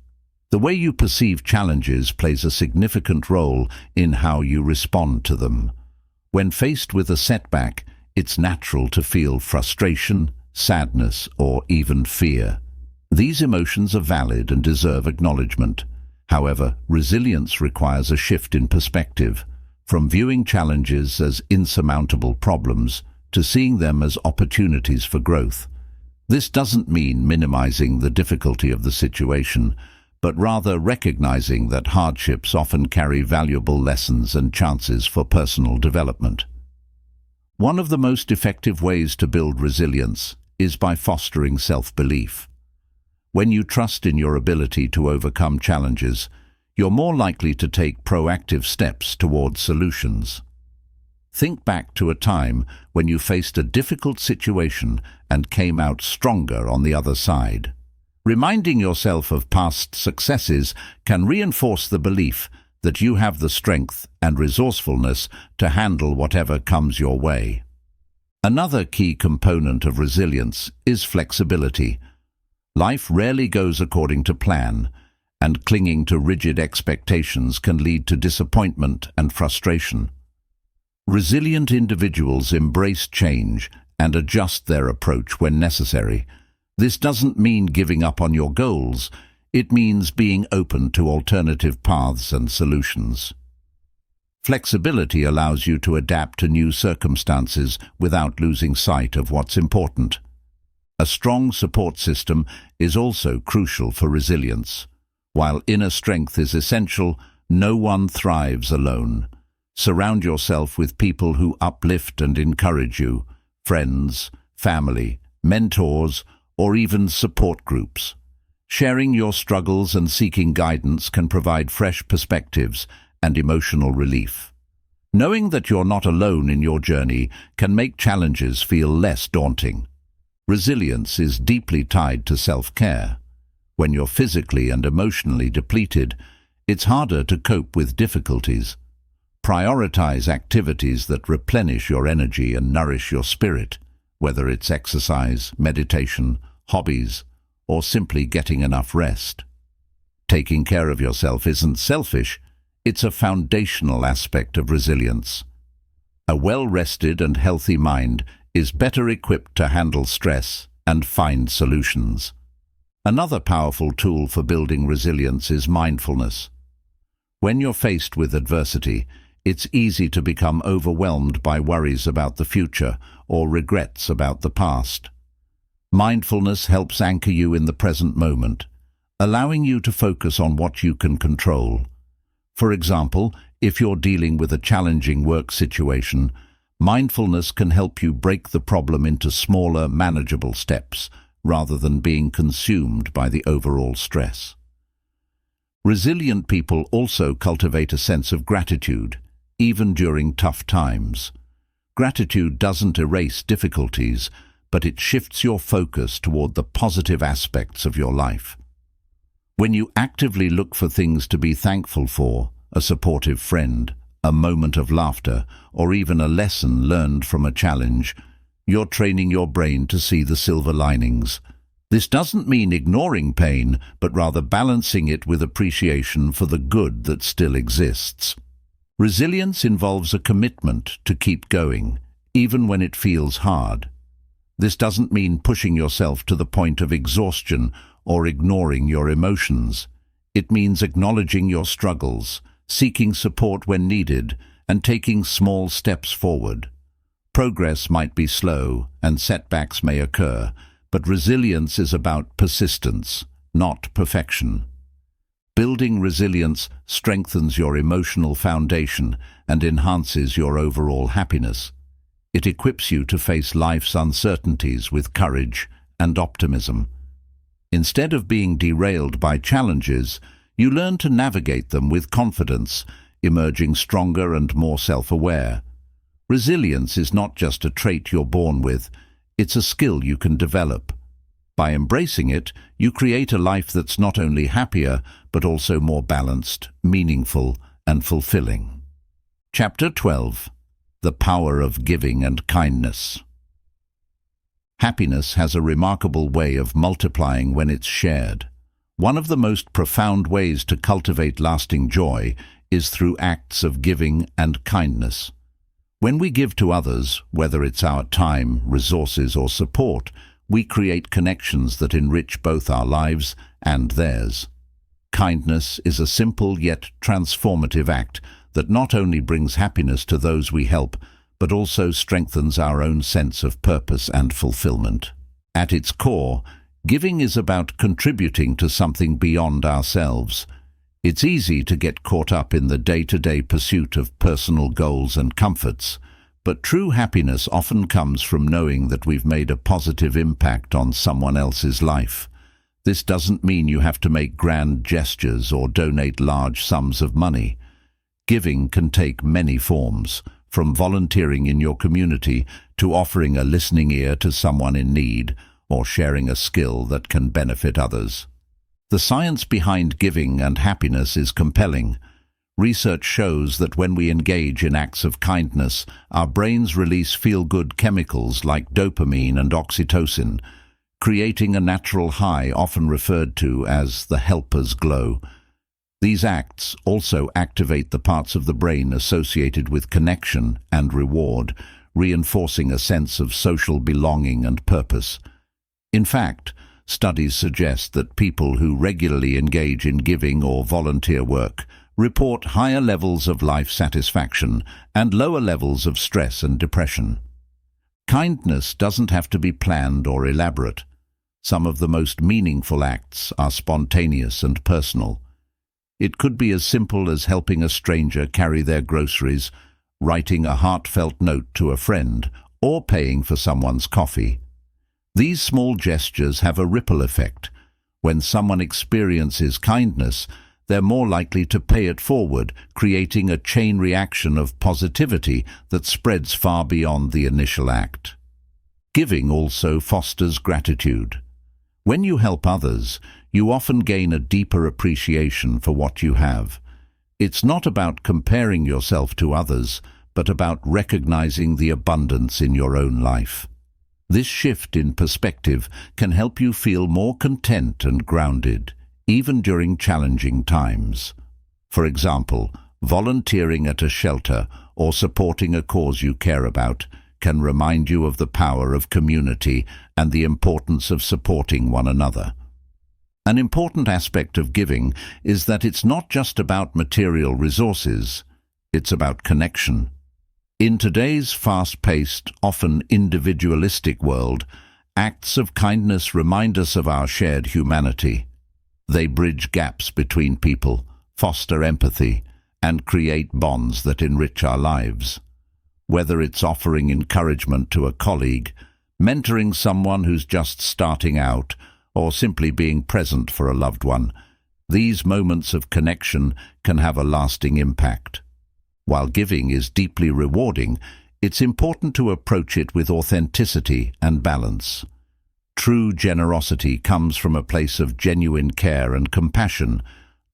The way you perceive challenges plays a significant role in how you respond to them. When faced with a setback, it's natural to feel frustration, sadness, or even fear. These emotions are valid and deserve acknowledgement. However, resilience requires a shift in perspective, from viewing challenges as insurmountable problems to seeing them as opportunities for growth. This doesn't mean minimizing the difficulty of the situation, but rather recognizing that hardships often carry valuable lessons and chances for personal development. One of the most effective ways to build resilience is by fostering self-belief. When you trust in your ability to overcome challenges, you're more likely to take proactive steps towards solutions. Think back to a time when you faced a difficult situation and came out stronger on the other side. Reminding yourself of past successes can reinforce the belief that you have the strength and resourcefulness to handle whatever comes your way. Another key component of resilience is flexibility. Life rarely goes according to plan, and clinging to rigid expectations can lead to disappointment and frustration. Resilient individuals embrace change and adjust their approach when necessary. This doesn't mean giving up on your goals. It means being open to alternative paths and solutions. Flexibility allows you to adapt to new circumstances without losing sight of what's important. A strong support system is also crucial for resilience. While inner strength is essential, no one thrives alone. Surround yourself with people who uplift and encourage you: friends, family, mentors, or even support groups. Sharing your struggles and seeking guidance can provide fresh perspectives and emotional relief. Knowing that you're not alone in your journey can make challenges feel less daunting. Resilience is deeply tied to self-care. When you're physically and emotionally depleted, it's harder to cope with difficulties. Prioritize activities that replenish your energy and nourish your spirit, whether it's exercise, meditation, hobbies, or simply getting enough rest. Taking care of yourself isn't selfish, it's a foundational aspect of resilience. A well-rested and healthy mind is better equipped to handle stress and find solutions. Another powerful tool for building resilience is mindfulness. When you're faced with adversity, it's easy to become overwhelmed by worries about the future or regrets about the past. Mindfulness helps anchor you in the present moment, allowing you to focus on what you can control. For example, if you're dealing with a challenging work situation, mindfulness can help you break the problem into smaller, manageable steps, rather than being consumed by the overall stress. Resilient people also cultivate a sense of gratitude, even during tough times. Gratitude doesn't erase difficulties, but it shifts your focus toward the positive aspects of your life. When you actively look for things to be thankful for, a supportive friend, a moment of laughter, or even a lesson learned from a challenge, you're training your brain to see the silver linings. This doesn't mean ignoring pain, but rather balancing it with appreciation for the good that still exists. Resilience involves a commitment to keep going, even when it feels hard. This doesn't mean pushing yourself to the point of exhaustion or ignoring your emotions. It means acknowledging your struggles, seeking support when needed, and taking small steps forward. Progress might be slow and setbacks may occur, but resilience is about persistence, not perfection. Building resilience strengthens your emotional foundation and enhances your overall happiness. It equips you to face life's uncertainties with courage and optimism. Instead of being derailed by challenges, you learn to navigate them with confidence, emerging stronger and more self-aware. Resilience is not just a trait you're born with, it's a skill you can develop. By embracing it, you create a life that's not only happier, but also more balanced, meaningful, and fulfilling. Chapter 12. The Power of Giving and Kindness. Happiness has a remarkable way of multiplying when it's shared. One of the most profound ways to cultivate lasting joy is through acts of giving and kindness. When we give to others, whether it's our time, resources, or support, we create connections that enrich both our lives and theirs. Kindness is a simple yet transformative act that not only brings happiness to those we help, but also strengthens our own sense of purpose and fulfillment. At its core, giving is about contributing to something beyond ourselves. It's easy to get caught up in the day-to-day pursuit of personal goals and comforts, but true happiness often comes from knowing that we've made a positive impact on someone else's life. This doesn't mean you have to make grand gestures or donate large sums of money. Giving can take many forms, from volunteering in your community to offering a listening ear to someone in need or sharing a skill that can benefit others. The science behind giving and happiness is compelling. Research shows that when we engage in acts of kindness, our brains release feel-good chemicals like dopamine and oxytocin, creating a natural high often referred to as the helper's glow. These acts also activate the parts of the brain associated with connection and reward, reinforcing a sense of social belonging and purpose. In fact, studies suggest that people who regularly engage in giving or volunteer work report higher levels of life satisfaction and lower levels of stress and depression. Kindness doesn't have to be planned or elaborate. Some of the most meaningful acts are spontaneous and personal. It could be as simple as helping a stranger carry their groceries, writing a heartfelt note to a friend, or paying for someone's coffee. These small gestures have a ripple effect. When someone experiences kindness, they're more likely to pay it forward, creating a chain reaction of positivity that spreads far beyond the initial act. Giving also fosters gratitude. When you help others, you often gain a deeper appreciation for what you have. It's not about comparing yourself to others, but about recognizing the abundance in your own life. This shift in perspective can help you feel more content and grounded, even during challenging times. For example, volunteering at a shelter or supporting a cause you care about can remind you of the power of community and the importance of supporting one another. An important aspect of giving is that it's not just about material resources, it's about connection. In today's fast-paced, often individualistic world, acts of kindness remind us of our shared humanity. They bridge gaps between people, foster empathy, and create bonds that enrich our lives. Whether it's offering encouragement to a colleague, mentoring someone who's just starting out, or simply being present for a loved one, these moments of connection can have a lasting impact. While giving is deeply rewarding, it's important to approach it with authenticity and balance. True generosity comes from a place of genuine care and compassion,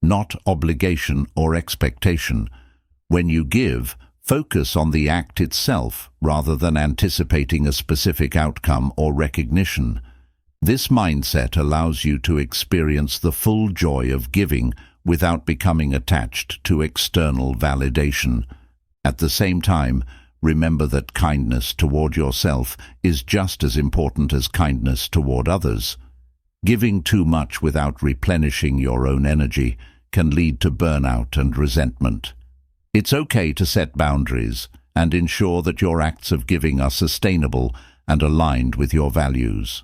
not obligation or expectation. When you give, focus on the act itself rather than anticipating a specific outcome or recognition. This mindset allows you to experience the full joy of giving without becoming attached to external validation. At the same time, remember that kindness toward yourself is just as important as kindness toward others. Giving too much without replenishing your own energy can lead to burnout and resentment. It's okay to set boundaries and ensure that your acts of giving are sustainable and aligned with your values.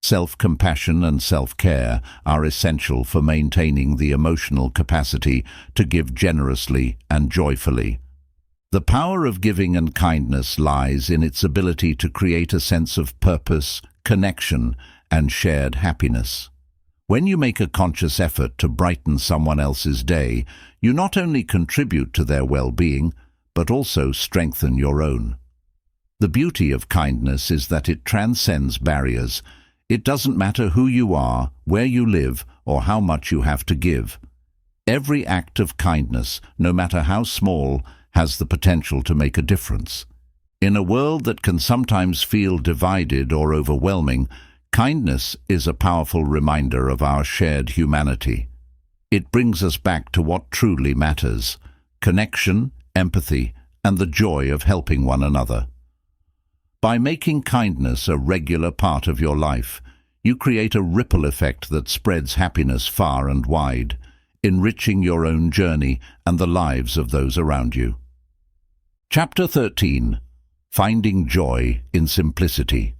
Self-compassion and self-care are essential for maintaining the emotional capacity to give generously and joyfully. The power of giving and kindness lies in its ability to create a sense of purpose, connection, and shared happiness. When you make a conscious effort to brighten someone else's day, you not only contribute to their well-being, but also strengthen your own. The beauty of kindness is that it transcends barriers. It doesn't matter who you are, where you live, or how much you have to give. Every act of kindness, no matter how small, has the potential to make a difference. In a world that can sometimes feel divided or overwhelming, kindness is a powerful reminder of our shared humanity. It brings us back to what truly matters: connection, empathy, and the joy of helping one another. By making kindness a regular part of your life, you create a ripple effect that spreads happiness far and wide, enriching your own journey and the lives of those around you. Chapter 13. Finding Joy in Simplicity.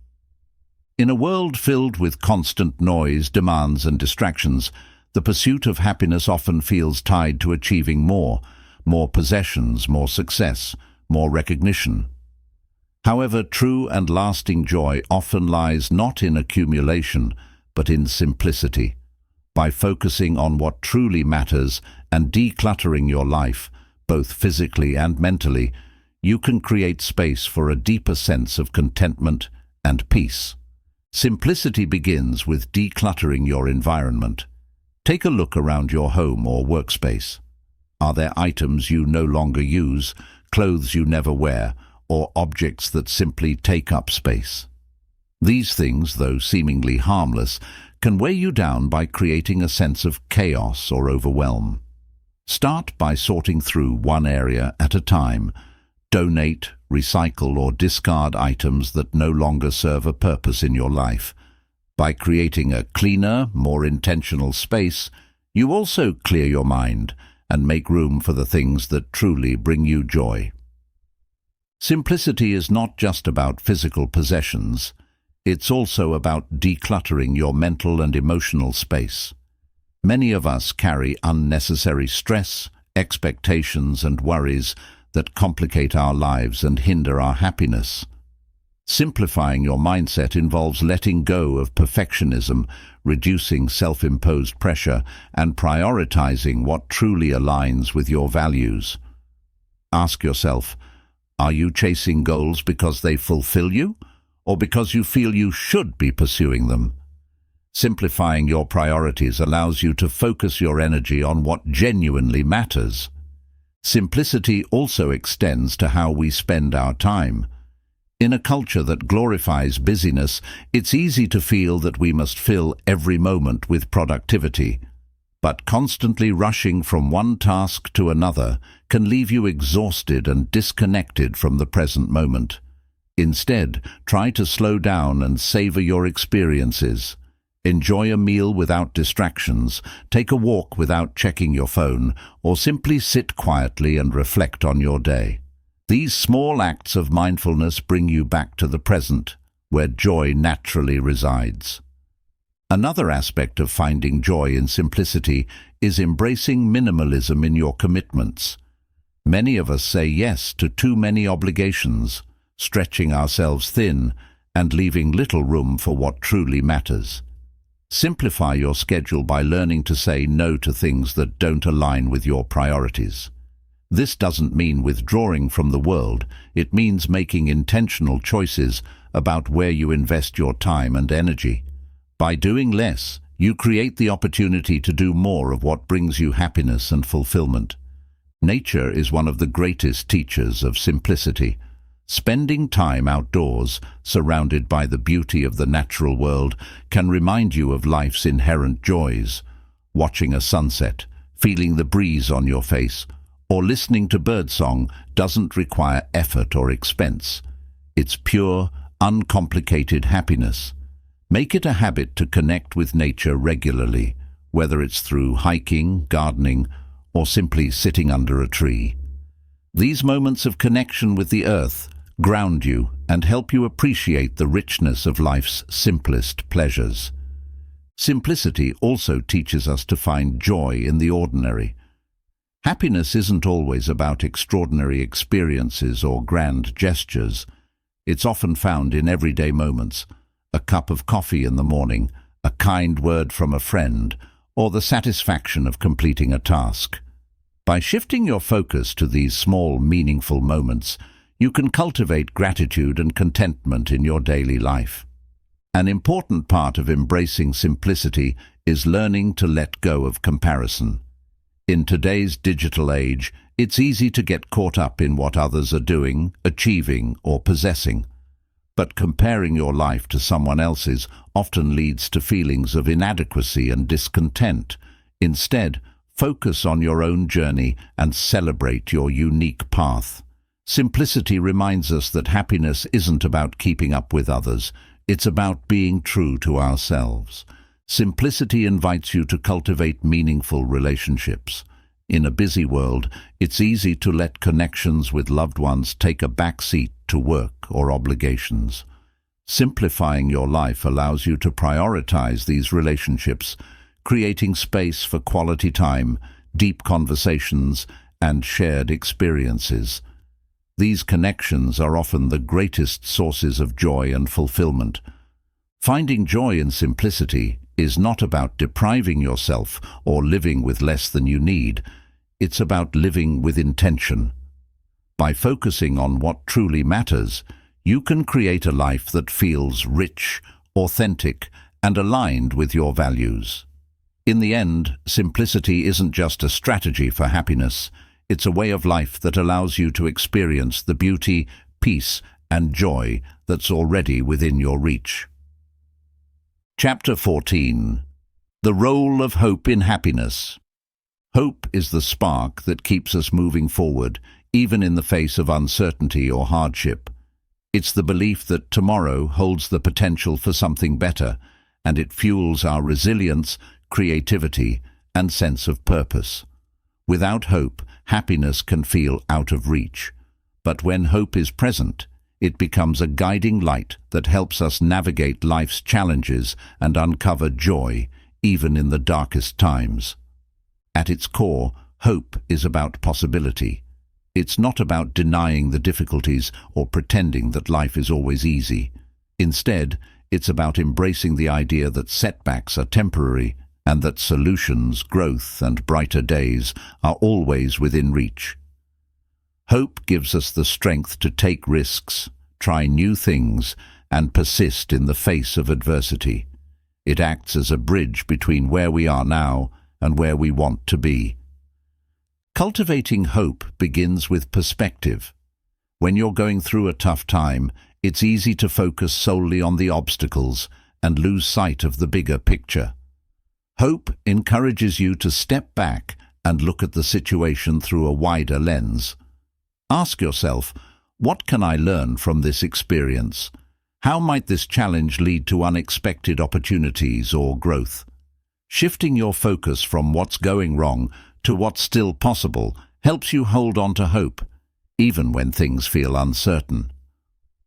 In a world filled with constant noise, demands, and distractions, the pursuit of happiness often feels tied to achieving more possessions, more success, more recognition. However, true and lasting joy often lies not in accumulation, but in simplicity. By focusing on what truly matters and decluttering your life, both physically and mentally, you can create space for a deeper sense of contentment and peace. Simplicity begins with decluttering your environment. Take a look around your home or workspace. Are there items you no longer use, clothes you never wear, or objects that simply take up space? These things, though seemingly harmless, can weigh you down by creating a sense of chaos or overwhelm. Start by sorting through one area at a time. Donate, recycle, or discard items that no longer serve a purpose in your life. By creating a cleaner, more intentional space, you also clear your mind and make room for the things that truly bring you joy. Simplicity is not just about physical possessions. It's also about decluttering your mental and emotional space. Many of us carry unnecessary stress, expectations, and worries that complicate our lives and hinder our happiness. Simplifying your mindset involves letting go of perfectionism, reducing self-imposed pressure, and prioritizing what truly aligns with your values. Ask yourself, are you chasing goals because they fulfill you, or because you feel you should be pursuing them? Simplifying your priorities allows you to focus your energy on what genuinely matters. Simplicity also extends to how we spend our time. In a culture that glorifies busyness, it's easy to feel that we must fill every moment with productivity. But constantly rushing from one task to another can leave you exhausted and disconnected from the present moment. Instead, try to slow down and savor your experiences. Enjoy a meal without distractions, take a walk without checking your phone, or simply sit quietly and reflect on your day. These small acts of mindfulness bring you back to the present, where joy naturally resides. Another aspect of finding joy in simplicity is embracing minimalism in your commitments. Many of us say yes to too many obligations, stretching ourselves thin and leaving little room for what truly matters. Simplify your schedule by learning to say no to things that don't align with your priorities. This doesn't mean withdrawing from the world. It means making intentional choices about where you invest your time and energy. By doing less, you create the opportunity to do more of what brings you happiness and fulfillment. Nature is one of the greatest teachers of simplicity. Spending time outdoors, surrounded by the beauty of the natural world, can remind you of life's inherent joys. Watching a sunset, feeling the breeze on your face, or listening to birdsong doesn't require effort or expense. It's pure, uncomplicated happiness. Make it a habit to connect with nature regularly, whether it's through hiking, gardening, or simply sitting under a tree. These moments of connection with the earth ground you and help you appreciate the richness of life's simplest pleasures. Simplicity also teaches us to find joy in the ordinary. Happiness isn't always about extraordinary experiences or grand gestures. It's often found in everyday moments: a cup of coffee in the morning, a kind word from a friend, or the satisfaction of completing a task. By shifting your focus to these small, meaningful moments, you can cultivate gratitude and contentment in your daily life. An important part of embracing simplicity is learning to let go of comparison. In today's digital age, it's easy to get caught up in what others are doing, achieving, or possessing. But comparing your life to someone else's often leads to feelings of inadequacy and discontent. Instead, focus on your own journey and celebrate your unique path. Simplicity reminds us that happiness isn't about keeping up with others. It's about being true to ourselves. Simplicity invites you to cultivate meaningful relationships. In a busy world, it's easy to let connections with loved ones take a back seat to work or obligations. Simplifying your life allows you to prioritize these relationships, creating space for quality time, deep conversations, and shared experiences. These connections are often the greatest sources of joy and fulfillment. Finding joy in simplicity is not about depriving yourself or living with less than you need. It's about living with intention. By focusing on what truly matters, you can create a life that feels rich, authentic, and aligned with your values. In the end, simplicity isn't just a strategy for happiness. It's a way of life that allows you to experience the beauty, peace, and joy that's already within your reach. Chapter 14. The role of hope in happiness. Hope is the spark that keeps us moving forward, even in the face of uncertainty or hardship. It's the belief that tomorrow holds the potential for something better, and it fuels our resilience, creativity, and sense of purpose. Without hope, happiness can feel out of reach. But when hope is present, it becomes a guiding light that helps us navigate life's challenges and uncover joy, even in the darkest times. At its core, hope is about possibility. It's not about denying the difficulties or pretending that life is always easy. Instead, it's about embracing the idea that setbacks are temporary and that solutions, growth, and brighter days are always within reach. Hope gives us the strength to take risks, try new things, and persist in the face of adversity. It acts as a bridge between where we are now and where we want to be. Cultivating hope begins with perspective. When you're going through a tough time, it's easy to focus solely on the obstacles and lose sight of the bigger picture. Hope encourages you to step back and look at the situation through a wider lens. Ask yourself, what can I learn from this experience? How might this challenge lead to unexpected opportunities or growth? Shifting your focus from what's going wrong to what's still possible helps you hold on to hope, even when things feel uncertain.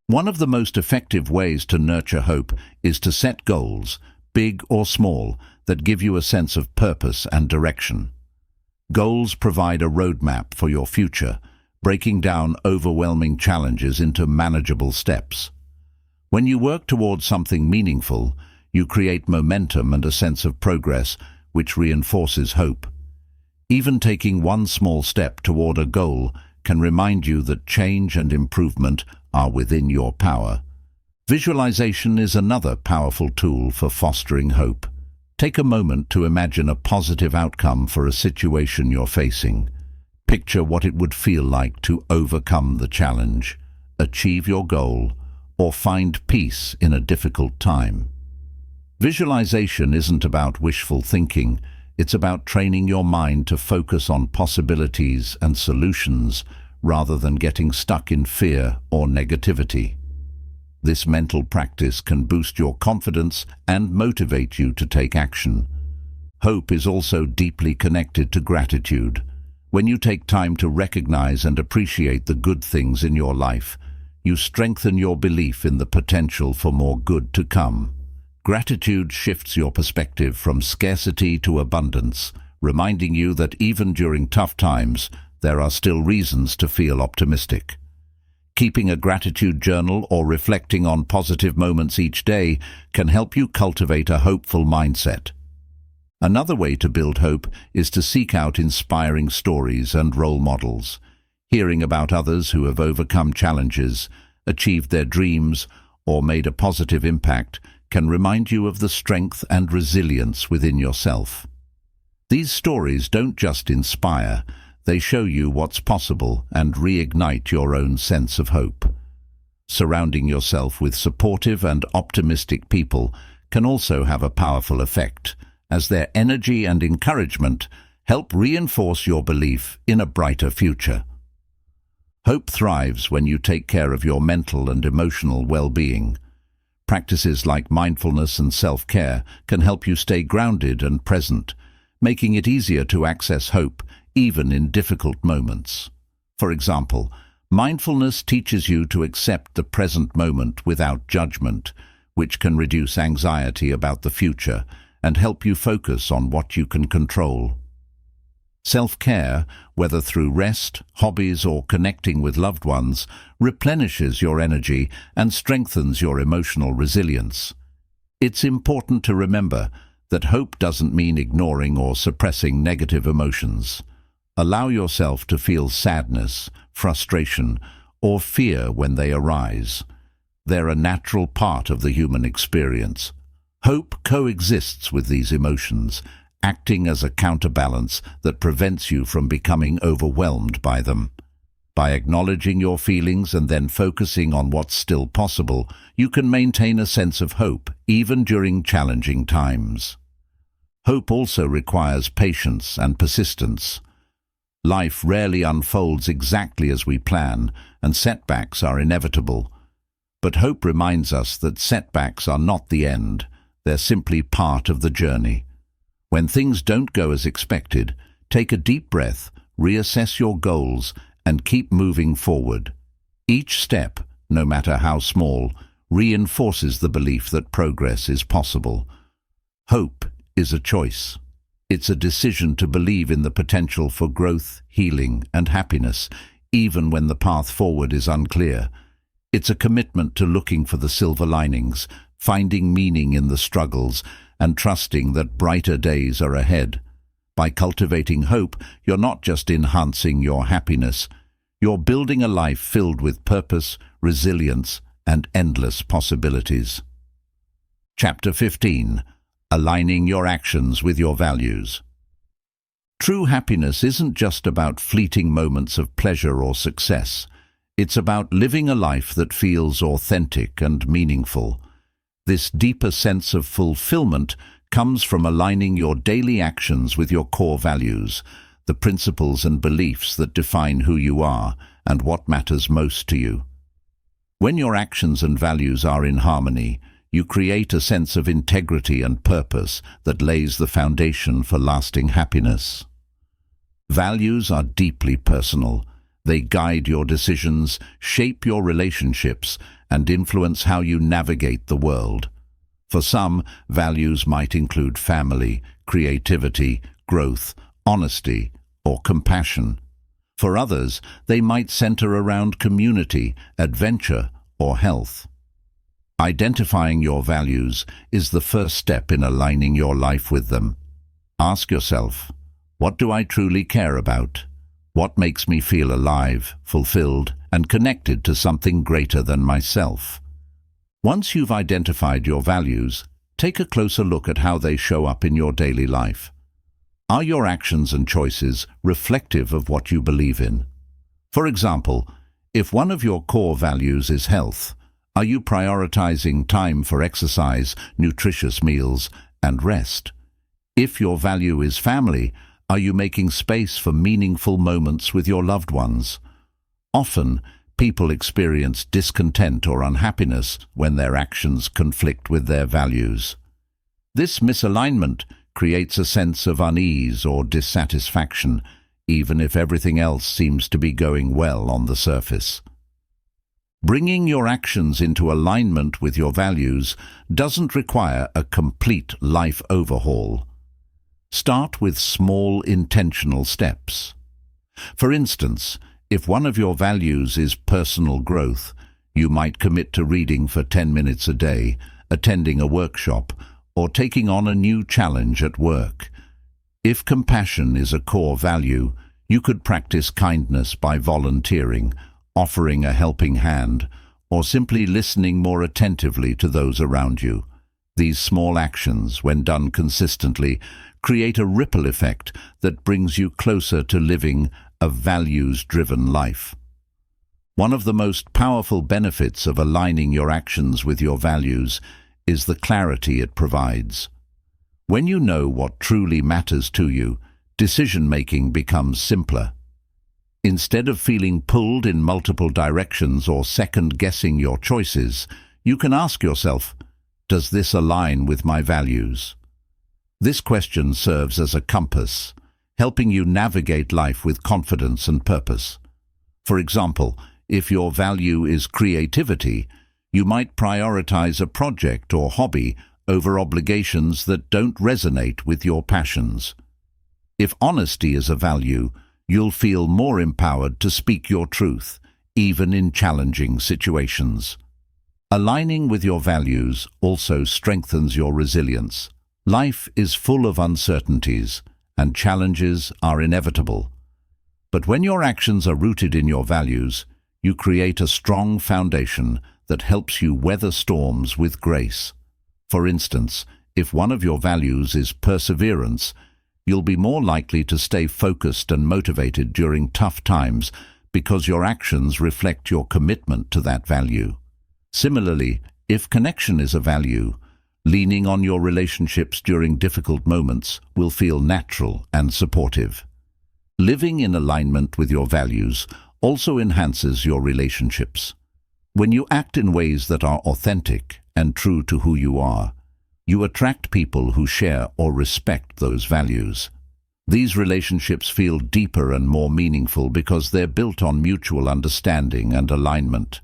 One of the most effective ways to nurture hope is to set goals, big or small, that give you a sense of purpose and direction. Goals provide a roadmap for your future, breaking down overwhelming challenges into manageable steps. When you work towards something meaningful, you create momentum and a sense of progress, which reinforces hope. Even taking one small step toward a goal can remind you that change and improvement are within your power. Visualization is another powerful tool for fostering hope. Take a moment to imagine a positive outcome for a situation you're facing. Picture what it would feel like to overcome the challenge, achieve your goal, or find peace in a difficult time. Visualization isn't about wishful thinking. It's about training your mind to focus on possibilities and solutions rather than getting stuck in fear or negativity. This mental practice can boost your confidence and motivate you to take action. Hope is also deeply connected to gratitude. When you take time to recognize and appreciate the good things in your life, you strengthen your belief in the potential for more good to come. Gratitude shifts your perspective from scarcity to abundance, reminding you that even during tough times, there are still reasons to feel optimistic. Keeping a gratitude journal or reflecting on positive moments each day can help you cultivate a hopeful mindset. Another way to build hope is to seek out inspiring stories and role models. Hearing about others who have overcome challenges, achieved their dreams, or made a positive impact can remind you of the strength and resilience within yourself. These stories don't just inspire, they show you what's possible and reignite your own sense of hope. Surrounding yourself with supportive and optimistic people can also have a powerful effect, as their energy and encouragement help reinforce your belief in a brighter future. Hope thrives when you take care of your mental and emotional well-being. Practices like mindfulness and self-care can help you stay grounded and present, making it easier to access hope even in difficult moments. For example, mindfulness teaches you to accept the present moment without judgment, which can reduce anxiety about the future and help you focus on what you can control. Self-care, whether through rest, hobbies, or connecting with loved ones, replenishes your energy and strengthens your emotional resilience. It's important to remember that hope doesn't mean ignoring or suppressing negative emotions. Allow yourself to feel sadness, frustration, or fear when they arise. They're a natural part of the human experience. Hope coexists with these emotions, acting as a counterbalance that prevents you from becoming overwhelmed by them. By acknowledging your feelings and then focusing on what's still possible, you can maintain a sense of hope, even during challenging times. Hope also requires patience and persistence. Life rarely unfolds exactly as we plan, and setbacks are inevitable. But hope reminds us that setbacks are not the end, they're simply part of the journey. When things don't go as expected, take a deep breath, reassess your goals, and keep moving forward. Each step, no matter how small, reinforces the belief that progress is possible. Hope is a choice. It's a decision to believe in the potential for growth, healing, and happiness, even when the path forward is unclear. It's a commitment to looking for the silver linings, finding meaning in the struggles, and trusting that brighter days are ahead. By cultivating hope, you're not just enhancing your happiness, you're building a life filled with purpose, resilience, and endless possibilities. Chapter 15. Aligning your actions with your values. True happiness isn't just about fleeting moments of pleasure or success. It's about living a life that feels authentic and meaningful. This deeper sense of fulfillment comes from aligning your daily actions with your core values, the principles and beliefs that define who you are and what matters most to you. When your actions and values are in harmony, you create a sense of integrity and purpose that lays the foundation for lasting happiness. Values are deeply personal. They guide your decisions, shape your relationships, and influence how you navigate the world. For some, values might include family, creativity, growth, honesty, or compassion. For others, they might center around community, adventure, or health. Identifying your values is the first step in aligning your life with them. Ask yourself, what do I truly care about? What makes me feel alive, fulfilled, and connected to something greater than myself? Once you've identified your values, take a closer look at how they show up in your daily life. Are your actions and choices reflective of what you believe in? For example, if one of your core values is health, are you prioritizing time for exercise, nutritious meals, and rest? If your value is family, are you making space for meaningful moments with your loved ones? Often, people experience discontent or unhappiness when their actions conflict with their values. This misalignment creates a sense of unease or dissatisfaction, even if everything else seems to be going well on the surface. Bringing your actions into alignment with your values doesn't require a complete life overhaul. Start with small, intentional steps. For instance, if one of your values is personal growth, you might commit to reading for 10 minutes a day, attending a workshop, or taking on a new challenge at work. If compassion is a core value, you could practice kindness by volunteering, offering a helping hand, or simply listening more attentively to those around you. These small actions, when done consistently, create a ripple effect that brings you closer to living a values-driven life. One of the most powerful benefits of aligning your actions with your values is the clarity it provides. When you know what truly matters to you, decision-making becomes simpler. Instead of feeling pulled in multiple directions or second-guessing your choices, you can ask yourself, does this align with my values? This question serves as a compass, helping you navigate life with confidence and purpose. For example, if your value is creativity, you might prioritize a project or hobby over obligations that don't resonate with your passions. If honesty is a value, you'll feel more empowered to speak your truth, even in challenging situations. Aligning with your values also strengthens your resilience. Life is full of uncertainties, and challenges are inevitable. But when your actions are rooted in your values, you create a strong foundation that helps you weather storms with grace. For instance, if one of your values is perseverance, you'll be more likely to stay focused and motivated during tough times because your actions reflect your commitment to that value. Similarly, if connection is a value, leaning on your relationships during difficult moments will feel natural and supportive. Living in alignment with your values also enhances your relationships. When you act in ways that are authentic and true to who you are, you attract people who share or respect those values. These relationships feel deeper and more meaningful because they're built on mutual understanding and alignment.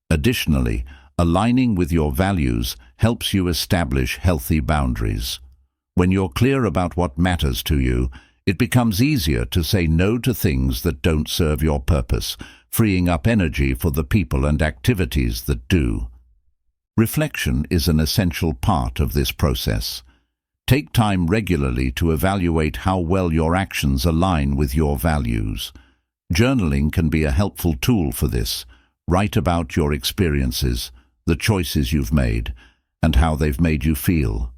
Additionally, aligning with your values helps you establish healthy boundaries. When you're clear about what matters to you, it becomes easier to say no to things that don't serve your purpose, freeing up energy for the people and activities that do. Reflection is an essential part of this process. Take time regularly to evaluate how well your actions align with your values. Journaling can be a helpful tool for this. Write about your experiences, the choices you've made, and how they've made you feel.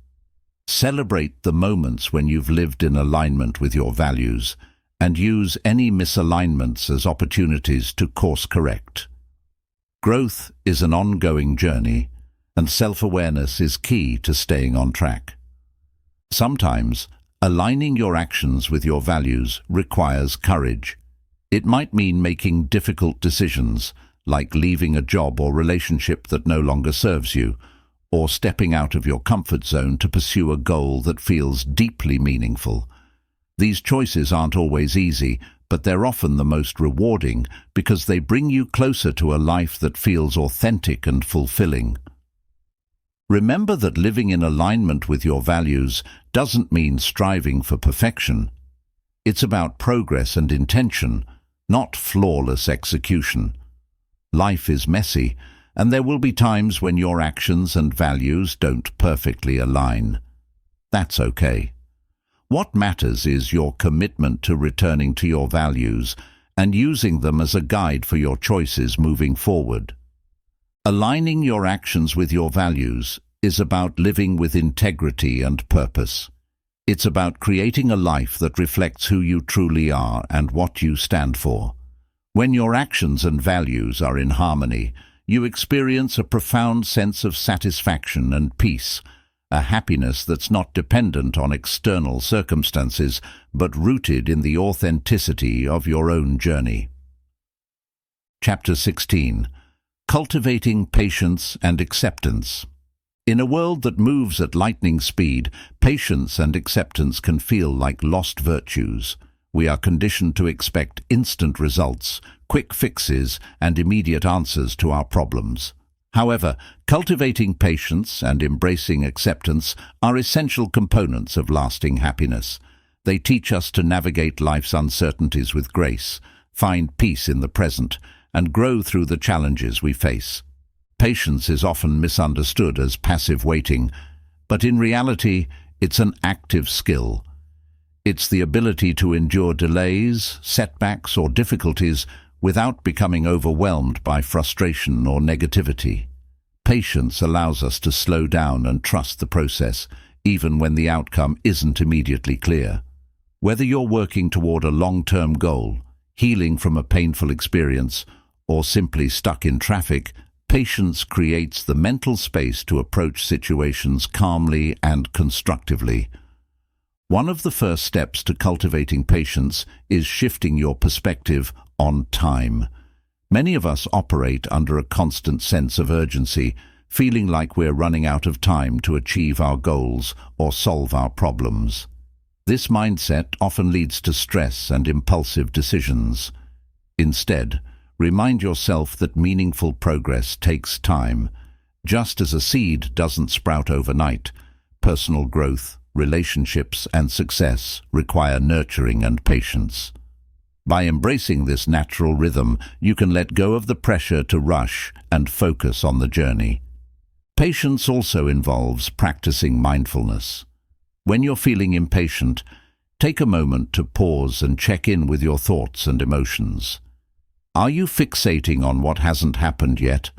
Celebrate the moments when you've lived in alignment with your values, and use any misalignments as opportunities to course correct. Growth is an ongoing journey, and self-awareness is key to staying on track. Sometimes, aligning your actions with your values requires courage. It might mean making difficult decisions, like leaving a job or relationship that no longer serves you, or stepping out of your comfort zone to pursue a goal that feels deeply meaningful. These choices aren't always easy, but they're often the most rewarding because they bring you closer to a life that feels authentic and fulfilling. Remember that living in alignment with your values doesn't mean striving for perfection. It's about progress and intention, not flawless execution. Life is messy, and there will be times when your actions and values don't perfectly align. That's okay. What matters is your commitment to returning to your values and using them as a guide for your choices moving forward. Aligning your actions with your values is about living with integrity and purpose. It's about creating a life that reflects who you truly are and what you stand for. When your actions and values are in harmony, you experience a profound sense of satisfaction and peace, a happiness that's not dependent on external circumstances, but rooted in the authenticity of your own journey. Chapter 16. Cultivating Patience and Acceptance. In a world that moves at lightning speed, patience and acceptance can feel like lost virtues. We are conditioned to expect instant results, quick fixes, and immediate answers to our problems. However, cultivating patience and embracing acceptance are essential components of lasting happiness. They teach us to navigate life's uncertainties with grace, find peace in the present, and grow through the challenges we face. Patience is often misunderstood as passive waiting, but in reality, it's an active skill. It's the ability to endure delays, setbacks, or difficulties without becoming overwhelmed by frustration or negativity. Patience allows us to slow down and trust the process, even when the outcome isn't immediately clear. Whether you're working toward a long-term goal, healing from a painful experience, or simply stuck in traffic, patience creates the mental space to approach situations calmly and constructively. One of the first steps to cultivating patience is shifting your perspective on time. Many of us operate under a constant sense of urgency, feeling like we're running out of time to achieve our goals or solve our problems. This mindset often leads to stress and impulsive decisions. Instead, remind yourself that meaningful progress takes time. Just as a seed doesn't sprout overnight, personal growth, relationships, and success require nurturing and patience. By embracing this natural rhythm, you can let go of the pressure to rush and focus on the journey. Patience also involves practicing mindfulness. When you're feeling impatient, take a moment to pause and check in with your thoughts and emotions. Are you fixating on what hasn't happened yet,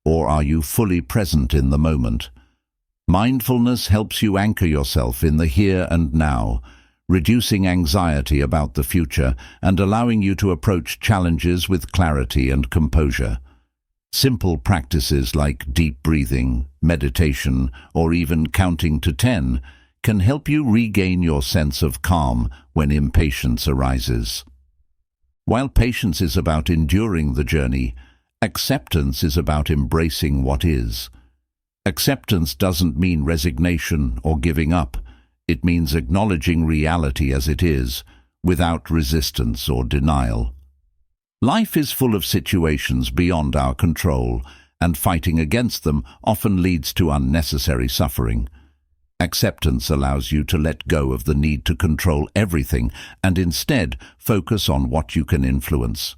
or are you fully present in the moment? Mindfulness helps you anchor yourself in the here and now, reducing anxiety about the future and allowing you to approach challenges with clarity and composure. Simple practices like deep breathing, meditation, or even counting to 10 can help you regain your sense of calm when impatience arises. While patience is about enduring the journey, acceptance is about embracing what is. Acceptance doesn't mean resignation or giving up. It means acknowledging reality as it is, without resistance or denial. Life is full of situations beyond our control, and fighting against them often leads to unnecessary suffering. Acceptance allows you to let go of the need to control everything and instead focus on what you can influence.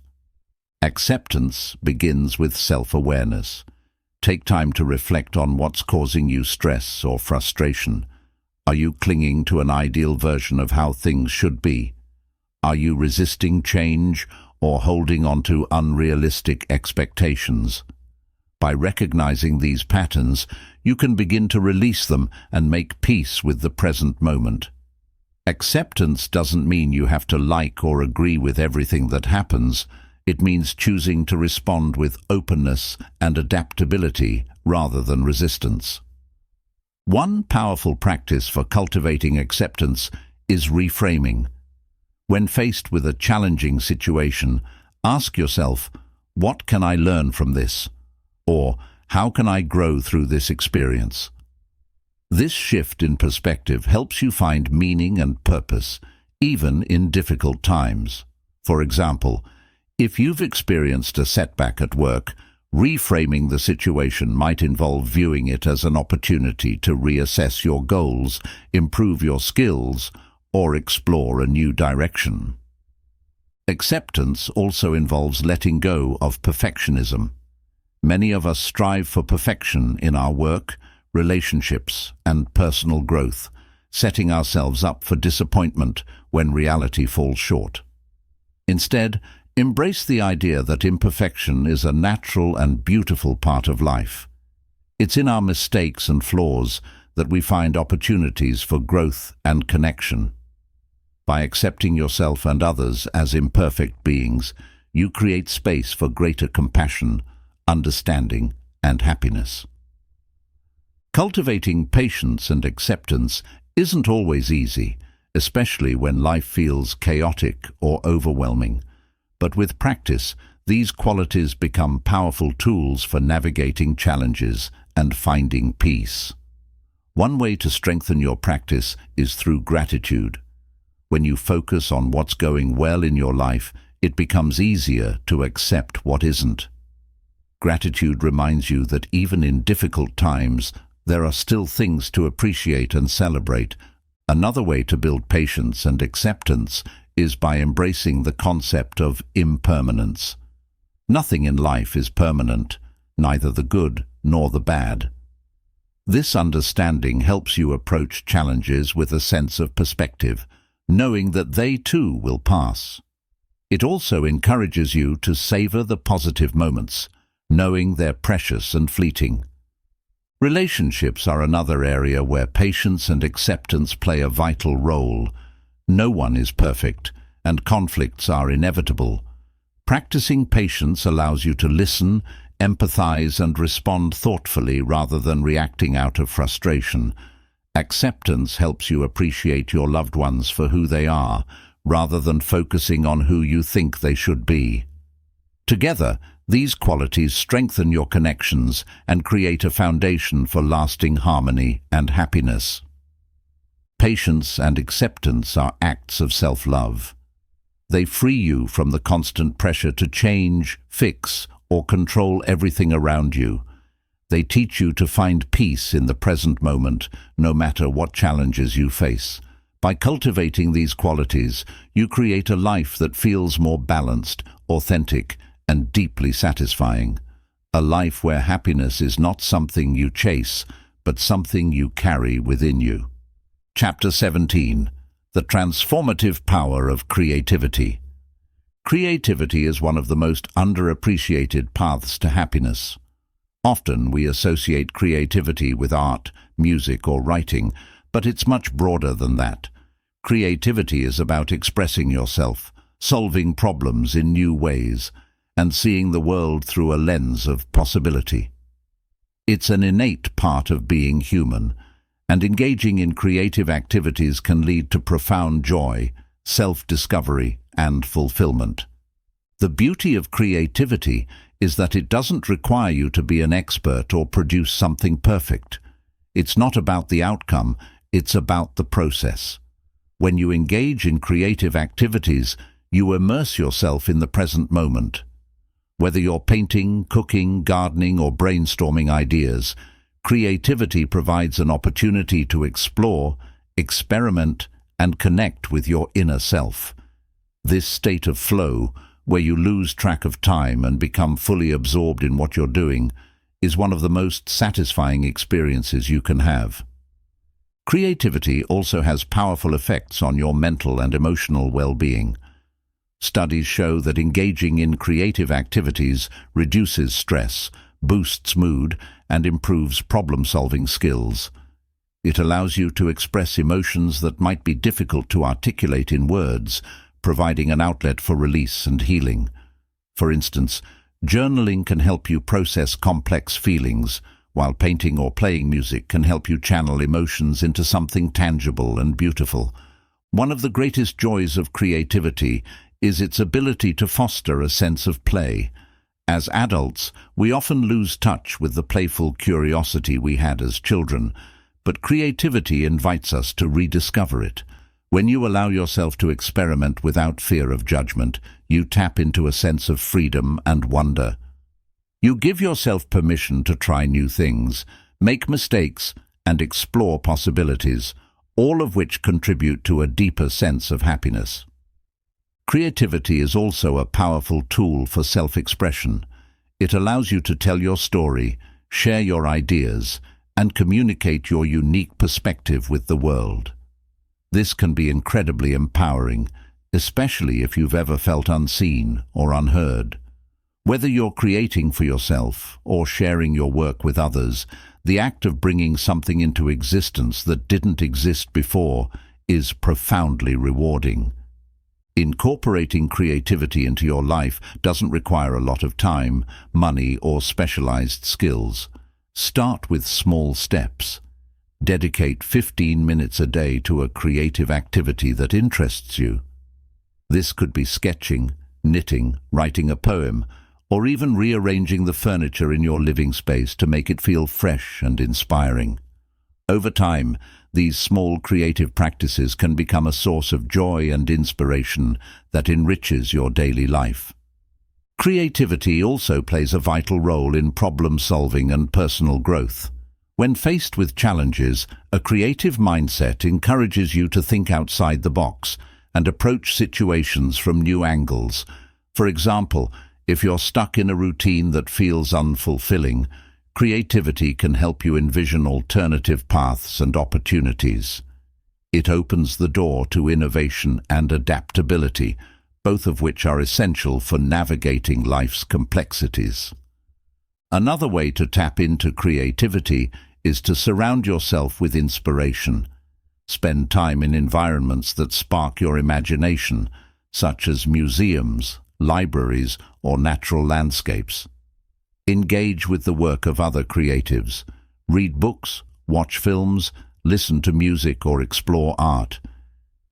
Acceptance begins with self-awareness. Take time to reflect on what's causing you stress or frustration. Are you clinging to an ideal version of how things should be? Are you resisting change or holding on to unrealistic expectations? By recognizing these patterns, you can begin to release them and make peace with the present moment. Acceptance doesn't mean you have to like or agree with everything that happens. It means choosing to respond with openness and adaptability rather than resistance. One powerful practice for cultivating acceptance is reframing. When faced with a challenging situation, ask yourself, what can I learn from this? Or, how can I grow through this experience? This shift in perspective helps you find meaning and purpose, even in difficult times. For example, if you've experienced a setback at work, reframing the situation might involve viewing it as an opportunity to reassess your goals, improve your skills, or explore a new direction. Acceptance also involves letting go of perfectionism. Many of us strive for perfection in our work, relationships, and personal growth, setting ourselves up for disappointment when reality falls short. Instead, embrace the idea that imperfection is a natural and beautiful part of life. It's in our mistakes and flaws that we find opportunities for growth and connection. By accepting yourself and others as imperfect beings, you create space for greater compassion, understanding, and happiness. Cultivating patience and acceptance isn't always easy, especially when life feels chaotic or overwhelming. But with practice, these qualities become powerful tools for navigating challenges and finding peace. One way to strengthen your practice is through gratitude. When you focus on what's going well in your life, it becomes easier to accept what isn't. Gratitude reminds you that even in difficult times, there are still things to appreciate and celebrate. Another way to build patience and acceptance is by embracing the concept of impermanence. Nothing in life is permanent, neither the good nor the bad. This understanding helps you approach challenges with a sense of perspective, knowing that they too will pass. It also encourages you to savor the positive moments, knowing they're precious and fleeting. Relationships are another area where patience and acceptance play a vital role. No one is perfect, and conflicts are inevitable. Practicing patience allows you to listen, empathize, and respond thoughtfully rather than reacting out of frustration. Acceptance helps you appreciate your loved ones for who they are, rather than focusing on who you think they should be. Together, these qualities strengthen your connections and create a foundation for lasting harmony and happiness. Patience and acceptance are acts of self-love. They free you from the constant pressure to change, fix, or control everything around you. They teach you to find peace in the present moment, no matter what challenges you face. By cultivating these qualities, you create a life that feels more balanced, authentic, and deeply satisfying. A life where happiness is not something you chase, but something you carry within you. Chapter 17. The Transformative Power of Creativity. Creativity is one of the most underappreciated paths to happiness. Often we associate creativity with art, music, or writing, but it's much broader than that. Creativity is about expressing yourself, solving problems in new ways, and seeing the world through a lens of possibility. It's an innate part of being human, and engaging in creative activities can lead to profound joy, self-discovery, and fulfillment. The beauty of creativity is that it doesn't require you to be an expert or produce something perfect. It's not about the outcome, it's about the process. When you engage in creative activities, you immerse yourself in the present moment. Whether you're painting, cooking, gardening, or brainstorming ideas, creativity provides an opportunity to explore, experiment, and connect with your inner self. This state of flow, where you lose track of time and become fully absorbed in what you're doing, is one of the most satisfying experiences you can have. Creativity also has powerful effects on your mental and emotional well-being. Studies show that engaging in creative activities reduces stress, boosts mood, and improves problem-solving skills. It allows you to express emotions that might be difficult to articulate in words, providing an outlet for release and healing. For instance, journaling can help you process complex feelings, while painting or playing music can help you channel emotions into something tangible and beautiful. One of the greatest joys of creativity is its ability to foster a sense of play. As adults, we often lose touch with the playful curiosity we had as children, but creativity invites us to rediscover it. When you allow yourself to experiment without fear of judgment, you tap into a sense of freedom and wonder. You give yourself permission to try new things, make mistakes, and explore possibilities, all of which contribute to a deeper sense of happiness. Creativity is also a powerful tool for self-expression. It allows you to tell your story, share your ideas, and communicate your unique perspective with the world. This can be incredibly empowering, especially if you've ever felt unseen or unheard. Whether you're creating for yourself or sharing your work with others, the act of bringing something into existence that didn't exist before is profoundly rewarding. Incorporating creativity into your life doesn't require a lot of time, money, or specialized skills. Start with small steps. Dedicate 15 minutes a day to a creative activity that interests you. This could be sketching, knitting, writing a poem, or even rearranging the furniture in your living space to make it feel fresh and inspiring. Over time, these small creative practices can become a source of joy and inspiration that enriches your daily life. Creativity also plays a vital role in problem-solving and personal growth. When faced with challenges, a creative mindset encourages you to think outside the box and approach situations from new angles. For example, if you're stuck in a routine that feels unfulfilling, creativity can help you envision alternative paths and opportunities. It opens the door to innovation and adaptability, both of which are essential for navigating life's complexities. Another way to tap into creativity is to surround yourself with inspiration. Spend time in environments that spark your imagination, such as museums, libraries, or natural landscapes. Engage with the work of other creatives. Read books, watch films, listen to music, or explore art.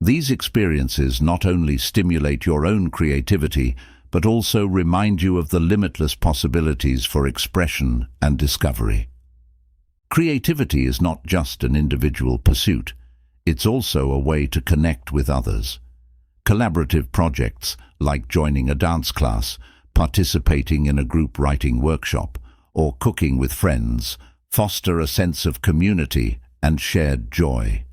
These experiences not only stimulate your own creativity, but also remind you of the limitless possibilities for expression and discovery. Creativity is not just an individual pursuit. It's also a way to connect with others. Collaborative projects, like joining a dance class, participating in a group writing workshop, or cooking with friends, foster a sense of community and shared joy.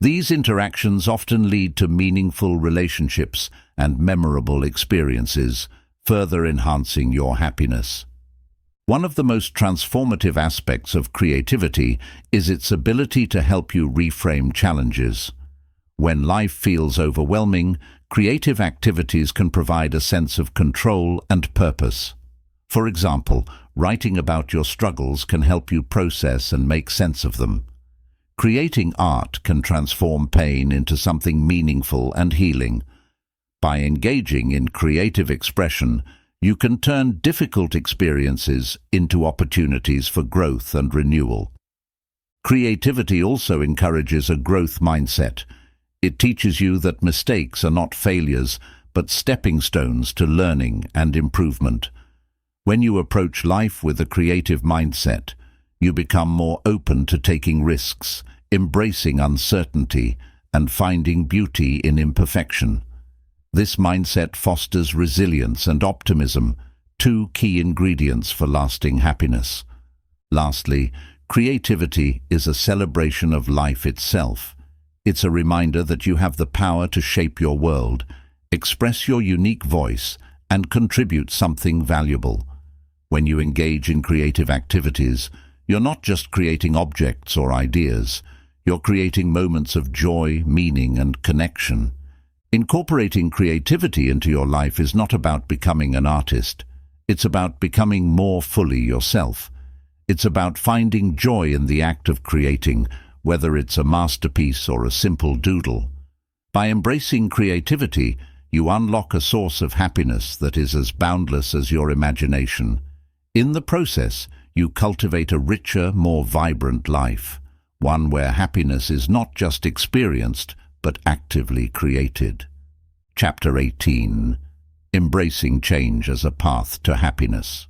These interactions often lead to meaningful relationships and memorable experiences, further enhancing your happiness. One of the most transformative aspects of creativity is its ability to help you reframe challenges. When life feels overwhelming, creative activities can provide a sense of control and purpose. For example, Writing about your struggles can help you process and make sense of them. Creating art can transform pain into something meaningful and healing. By engaging in creative expression, you can turn difficult experiences into opportunities for growth and renewal. Creativity also encourages a growth mindset. It teaches you that mistakes are not failures, but stepping stones to learning and improvement. When you approach life with a creative mindset, you become more open to taking risks, embracing uncertainty, and finding beauty in imperfection. This mindset fosters resilience and optimism, two key ingredients for lasting happiness. Lastly, creativity is a celebration of life itself. It's a reminder that you have the power to shape your world, express your unique voice, and contribute something valuable. When you engage in creative activities, you're not just creating objects or ideas, you're creating moments of joy, meaning, and connection. Incorporating creativity into your life is not about becoming an artist. It's about becoming more fully yourself. It's about finding joy in the act of creating, whether it's a masterpiece or a simple doodle. By embracing creativity, you unlock a source of happiness that is as boundless as your imagination. In the process, you cultivate a richer, more vibrant life, one where happiness is not just experienced, but actively created. Chapter 18. Embracing change as a path to happiness.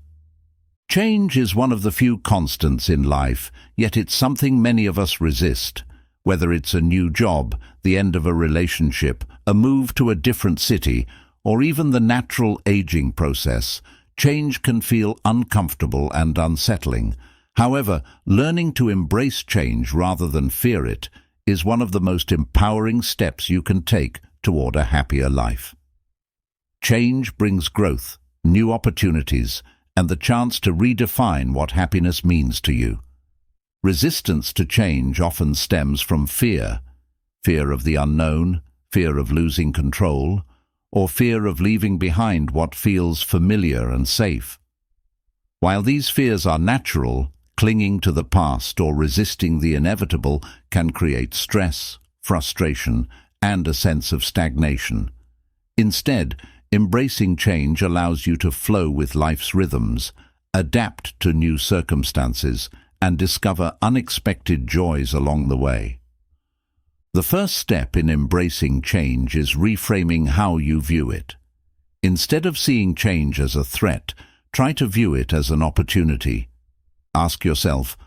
Change is one of the few constants in life, yet it's something many of us resist. Whether it's a new job, the end of a relationship, a move to a different city, or even the natural aging process, change can feel uncomfortable and unsettling. However, learning to embrace change rather than fear it is one of the most empowering steps you can take toward a happier life. Change brings growth, new opportunities, and the chance to redefine what happiness means to you. Resistance to change often stems from fear of the unknown, fear of losing control, or fear of leaving behind what feels familiar and safe. While these fears are natural, clinging to the past or resisting the inevitable can create stress, frustration, and a sense of stagnation. Instead, embracing change allows you to flow with life's rhythms, adapt to new circumstances, and discover unexpected joys along the way. The first step in embracing change is reframing how you view it. Instead of seeing change as a threat, try to view it as an opportunity. Ask yourself,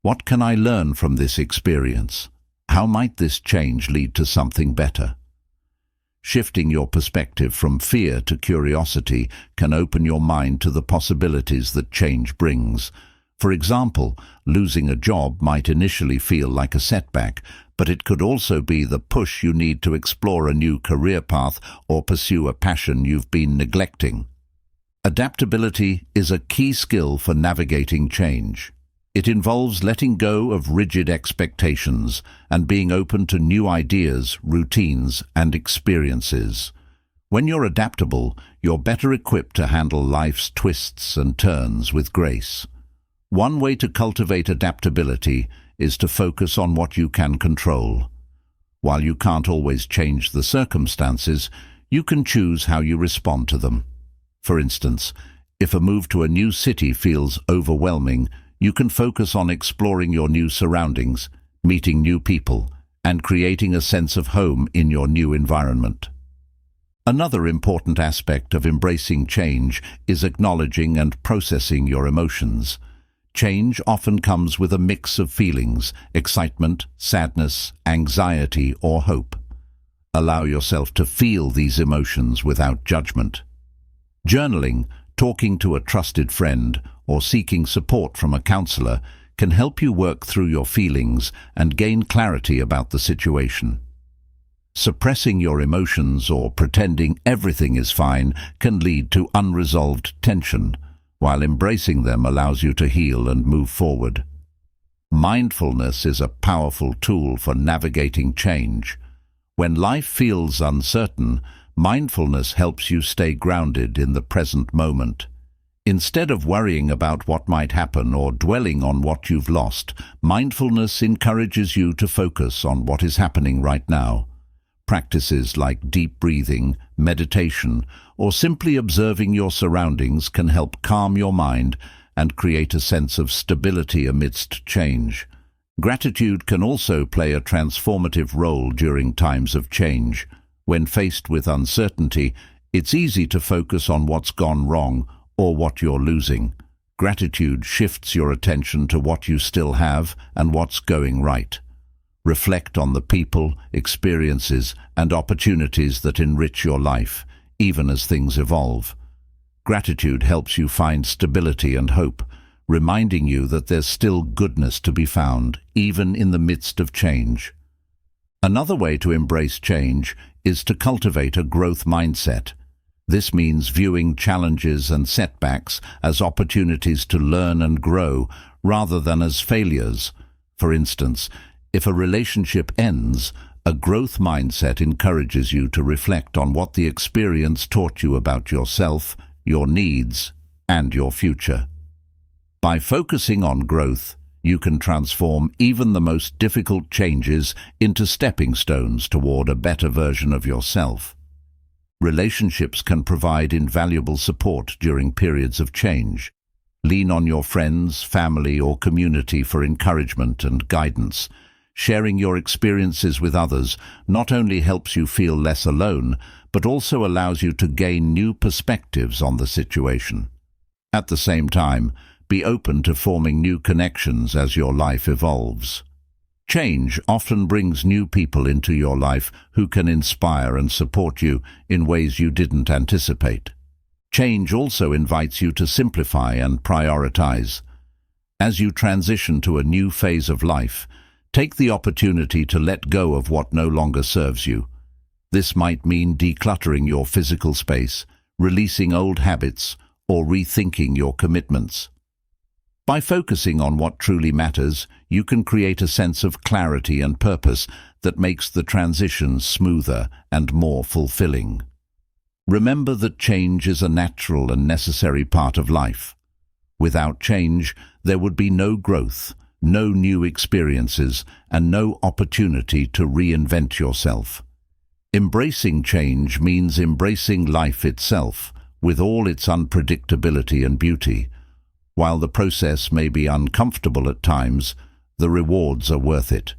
what can I learn from this experience? How might this change lead to something better? Shifting your perspective from fear to curiosity can open your mind to the possibilities that change brings. For example, losing a job might initially feel like a setback, but it could also be the push you need to explore a new career path or pursue a passion you've been neglecting. Adaptability is a key skill for navigating change. It involves letting go of rigid expectations and being open to new ideas, routines, and experiences. When you're adaptable, you're better equipped to handle life's twists and turns with grace. One way to cultivate adaptability is to focus on what you can control. While you can't always change the circumstances, you can choose how you respond to them. For instance, if a move to a new city feels overwhelming, you can focus on exploring your new surroundings, meeting new people, and creating a sense of home in your new environment. Another important aspect of embracing change is acknowledging and processing your emotions. Change often comes with a mix of feelings: excitement, sadness, anxiety, or hope. Allow yourself to feel these emotions without judgment. Journaling, talking to a trusted friend, or seeking support from a counselor can help you work through your feelings and gain clarity about the situation. Suppressing your emotions or pretending everything is fine can lead to unresolved tension, while embracing them allows you to heal and move forward. Mindfulness is a powerful tool for navigating change. When life feels uncertain, mindfulness helps you stay grounded in the present moment. Instead of worrying about what might happen or dwelling on what you've lost, mindfulness encourages you to focus on what is happening right now. Practices like deep breathing, meditation, or simply observing your surroundings can help calm your mind and create a sense of stability amidst change. Gratitude can also play a transformative role during times of change. When faced with uncertainty, it's easy to focus on what's gone wrong or what you're losing. Gratitude shifts your attention to what you still have and what's going right. Reflect on the people, experiences, and opportunities that enrich your life, even as things evolve. Gratitude helps you find stability and hope, reminding you that there's still goodness to be found, even in the midst of change. Another way to embrace change is to cultivate a growth mindset. This means viewing challenges and setbacks as opportunities to learn and grow, rather than as failures. For instance, if a relationship ends, a growth mindset encourages you to reflect on what the experience taught you about yourself, your needs, and your future. By focusing on growth, you can transform even the most difficult changes into stepping stones toward a better version of yourself. Relationships can provide invaluable support during periods of change. Lean on your friends, family, or community for encouragement and guidance. Sharing your experiences with others not only helps you feel less alone, but also allows you to gain new perspectives on the situation. At the same time, be open to forming new connections as your life evolves. Change often brings new people into your life who can inspire and support you in ways you didn't anticipate. Change also invites you to simplify and prioritize. As you transition to a new phase of life, take the opportunity to let go of what no longer serves you. This might mean decluttering your physical space, releasing old habits, or rethinking your commitments. By focusing on what truly matters, you can create a sense of clarity and purpose that makes the transition smoother and more fulfilling. Remember that change is a natural and necessary part of life. Without change, there would be no growth, no new experiences, and no opportunity to reinvent yourself. Embracing change means embracing life itself, with all its unpredictability and beauty. While the process may be uncomfortable at times, the rewards are worth it.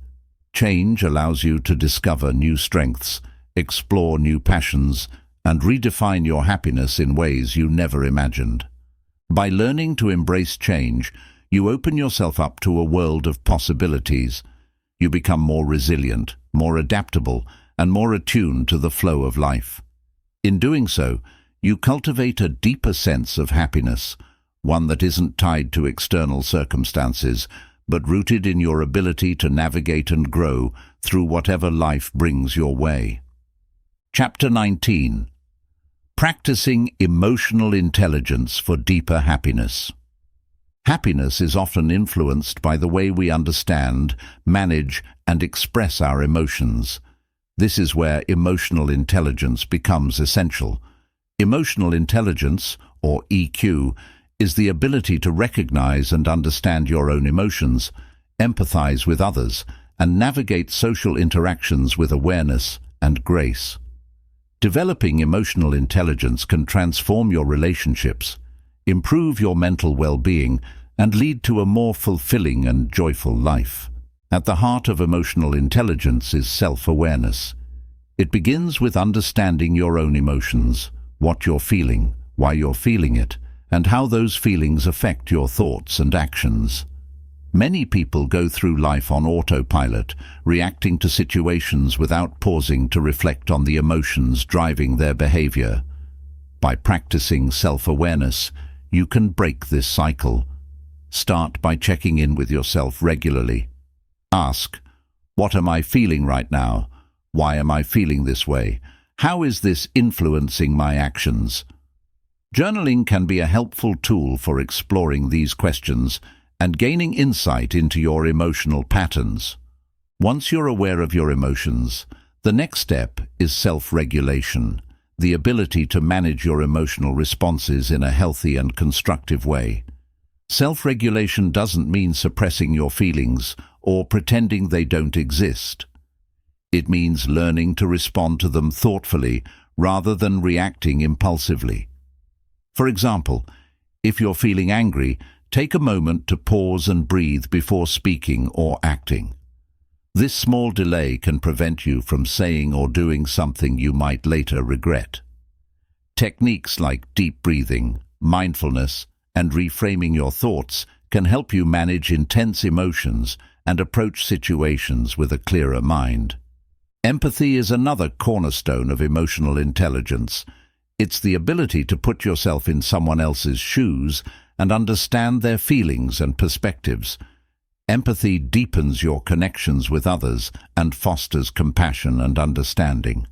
Change allows you to discover new strengths, explore new passions, and redefine your happiness in ways you never imagined. By learning to embrace change, you open yourself up to a world of possibilities. You become more resilient, more adaptable, and more attuned to the flow of life. In doing so, you cultivate a deeper sense of happiness, one that isn't tied to external circumstances, but rooted in your ability to navigate and grow through whatever life brings your way. Chapter 19. Practicing emotional intelligence for deeper happiness. Happiness is often influenced by the way we understand, manage, and express our emotions. This is where emotional intelligence becomes essential. Emotional intelligence, or EQ, is the ability to recognize and understand your own emotions, empathize with others, and navigate social interactions with awareness and grace. Developing emotional intelligence can transform your relationships, improve your mental well-being, and lead to a more fulfilling and joyful life. At the heart of emotional intelligence is self-awareness. It begins with understanding your own emotions, what you're feeling, why you're feeling it, and how those feelings affect your thoughts and actions. Many people go through life on autopilot, reacting to situations without pausing to reflect on the emotions driving their behavior. By practicing self-awareness, you can break this cycle. Start by checking in with yourself regularly. Ask, what am I feeling right now? Why am I feeling this way? How is this influencing my actions? Journaling can be a helpful tool for exploring these questions and gaining insight into your emotional patterns. Once you're aware of your emotions, the next step is self-regulation. the ability to manage your emotional responses in a healthy and constructive way. Self-regulation doesn't mean suppressing your feelings or pretending they don't exist. It means learning to respond to them thoughtfully rather than reacting impulsively. For example, if you're feeling angry, take a moment to pause and breathe before speaking or acting. This small delay can prevent you from saying or doing something you might later regret. Techniques like deep breathing, mindfulness, and reframing your thoughts can help you manage intense emotions and approach situations with a clearer mind. Empathy is another cornerstone of emotional intelligence. It's the ability to put yourself in someone else's shoes and understand their feelings and perspectives. Empathy deepens your connections with others and fosters compassion and understanding.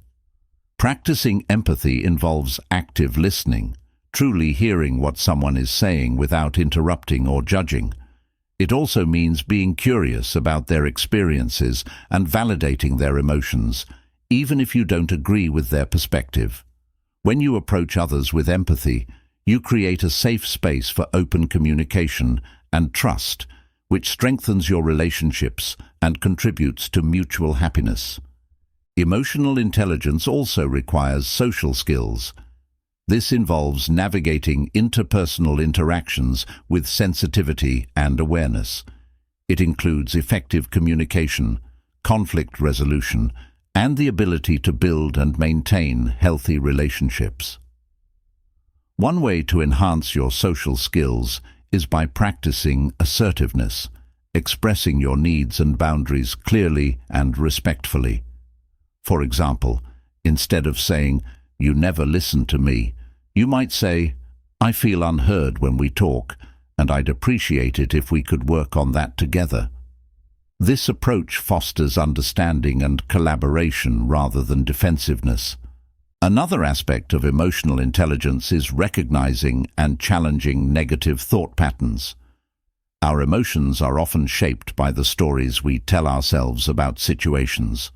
Practicing empathy involves active listening, truly hearing what someone is saying without interrupting or judging. It also means being curious about their experiences and validating their emotions, even if you don't agree with their perspective. When you approach others with empathy, you create a safe space for open communication and trust, which strengthens your relationships and contributes to mutual happiness. Emotional intelligence also requires social skills. This involves navigating interpersonal interactions with sensitivity and awareness. It includes effective communication, conflict resolution, and the ability to build and maintain healthy relationships. One way to enhance your social skills is by practicing assertiveness, expressing your needs and boundaries clearly and respectfully. For example, instead of saying, "You never listen to me," you might say, "I feel unheard when we talk, and I'd appreciate it if we could work on that together." This approach fosters understanding and collaboration rather than defensiveness. Another aspect of emotional intelligence is recognizing and challenging negative thought patterns. Our emotions are often shaped by the stories we tell ourselves about situations.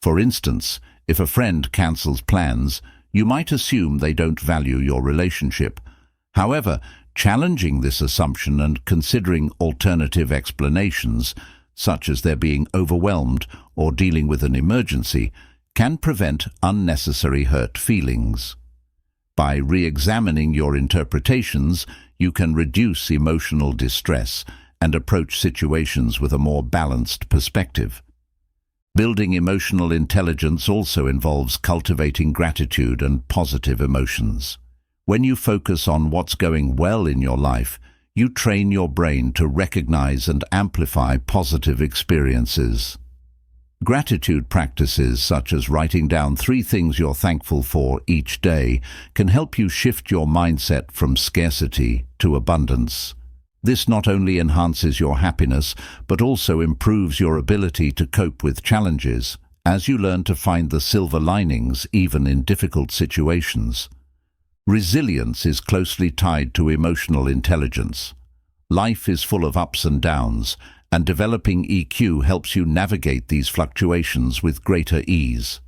For instance, if a friend cancels plans, you might assume they don't value your relationship. However, challenging this assumption and considering alternative explanations, such as their being overwhelmed or dealing with an emergency, can prevent unnecessary hurt feelings. By re-examining your interpretations, you can reduce emotional distress and approach situations with a more balanced perspective. Building emotional intelligence also involves cultivating gratitude and positive emotions. When you focus on what's going well in your life, you train your brain to recognize and amplify positive experiences. Gratitude practices such as writing down 3 things you're thankful for each day can help you shift your mindset from scarcity to abundance. This not only enhances your happiness, but also improves your ability to cope with challenges, as you learn to find the silver linings even in difficult situations. Resilience is closely tied to emotional intelligence. Life is full of ups and downs, and developing EQ helps you navigate these fluctuations with greater ease.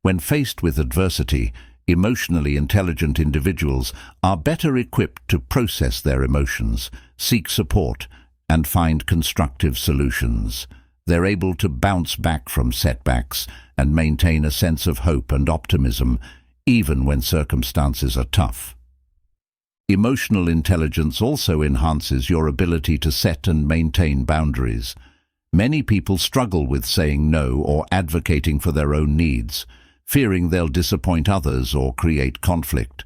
When faced with adversity, emotionally intelligent individuals are better equipped to process their emotions, seek support, and find constructive solutions. They're able to bounce back from setbacks and maintain a sense of hope and optimism, even when circumstances are tough. Emotional intelligence also enhances your ability to set and maintain boundaries. Many people struggle with saying no or advocating for their own needs, fearing they'll disappoint others or create conflict.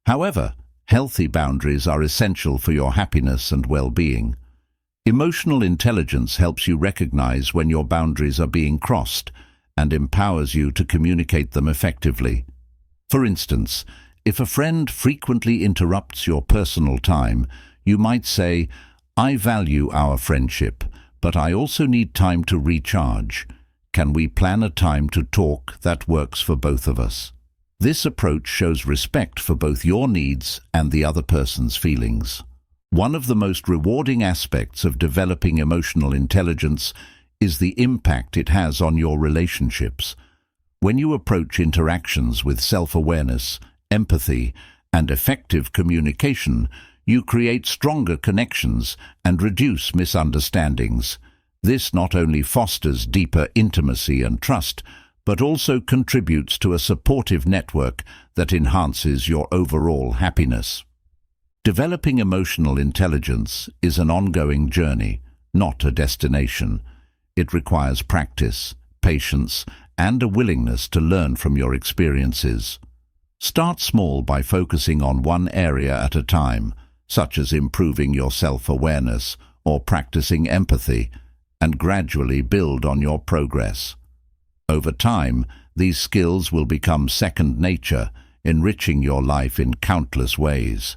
However, healthy boundaries are essential for your happiness and well-being. Emotional intelligence helps you recognize when your boundaries are being crossed and empowers you to communicate them effectively. For instance, if a friend frequently interrupts your personal time, you might say, "I value our friendship, but I also need time to recharge. Can we plan a time to talk that works for both of us?" This approach shows respect for both your needs and the other person's feelings. One of the most rewarding aspects of developing emotional intelligence is the impact it has on your relationships. When you approach interactions with self-awareness, empathy, and effective communication, you create stronger connections and reduce misunderstandings. This not only fosters deeper intimacy and trust, but also contributes to a supportive network that enhances your overall happiness. Developing emotional intelligence is an ongoing journey, not a destination. It requires practice, patience, and a willingness to learn from your experiences. Start small by focusing on one area at a time, such as improving your self-awareness or practicing empathy, and gradually build on your progress. Over time, these skills will become second nature, enriching your life in countless ways.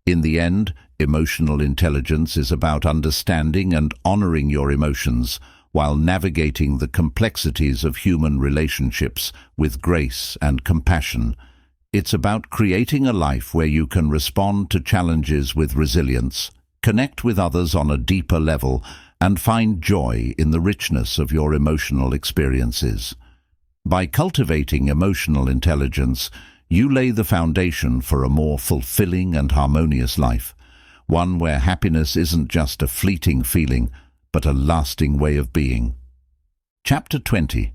In the end, emotional intelligence is about understanding and honoring your emotions while navigating the complexities of human relationships with grace and compassion. It's about creating a life where you can respond to challenges with resilience, connect with others on a deeper level, and find joy in the richness of your emotional experiences. By cultivating emotional intelligence, you lay the foundation for a more fulfilling and harmonious life, one where happiness isn't just a fleeting feeling, but a lasting way of being. Chapter 20.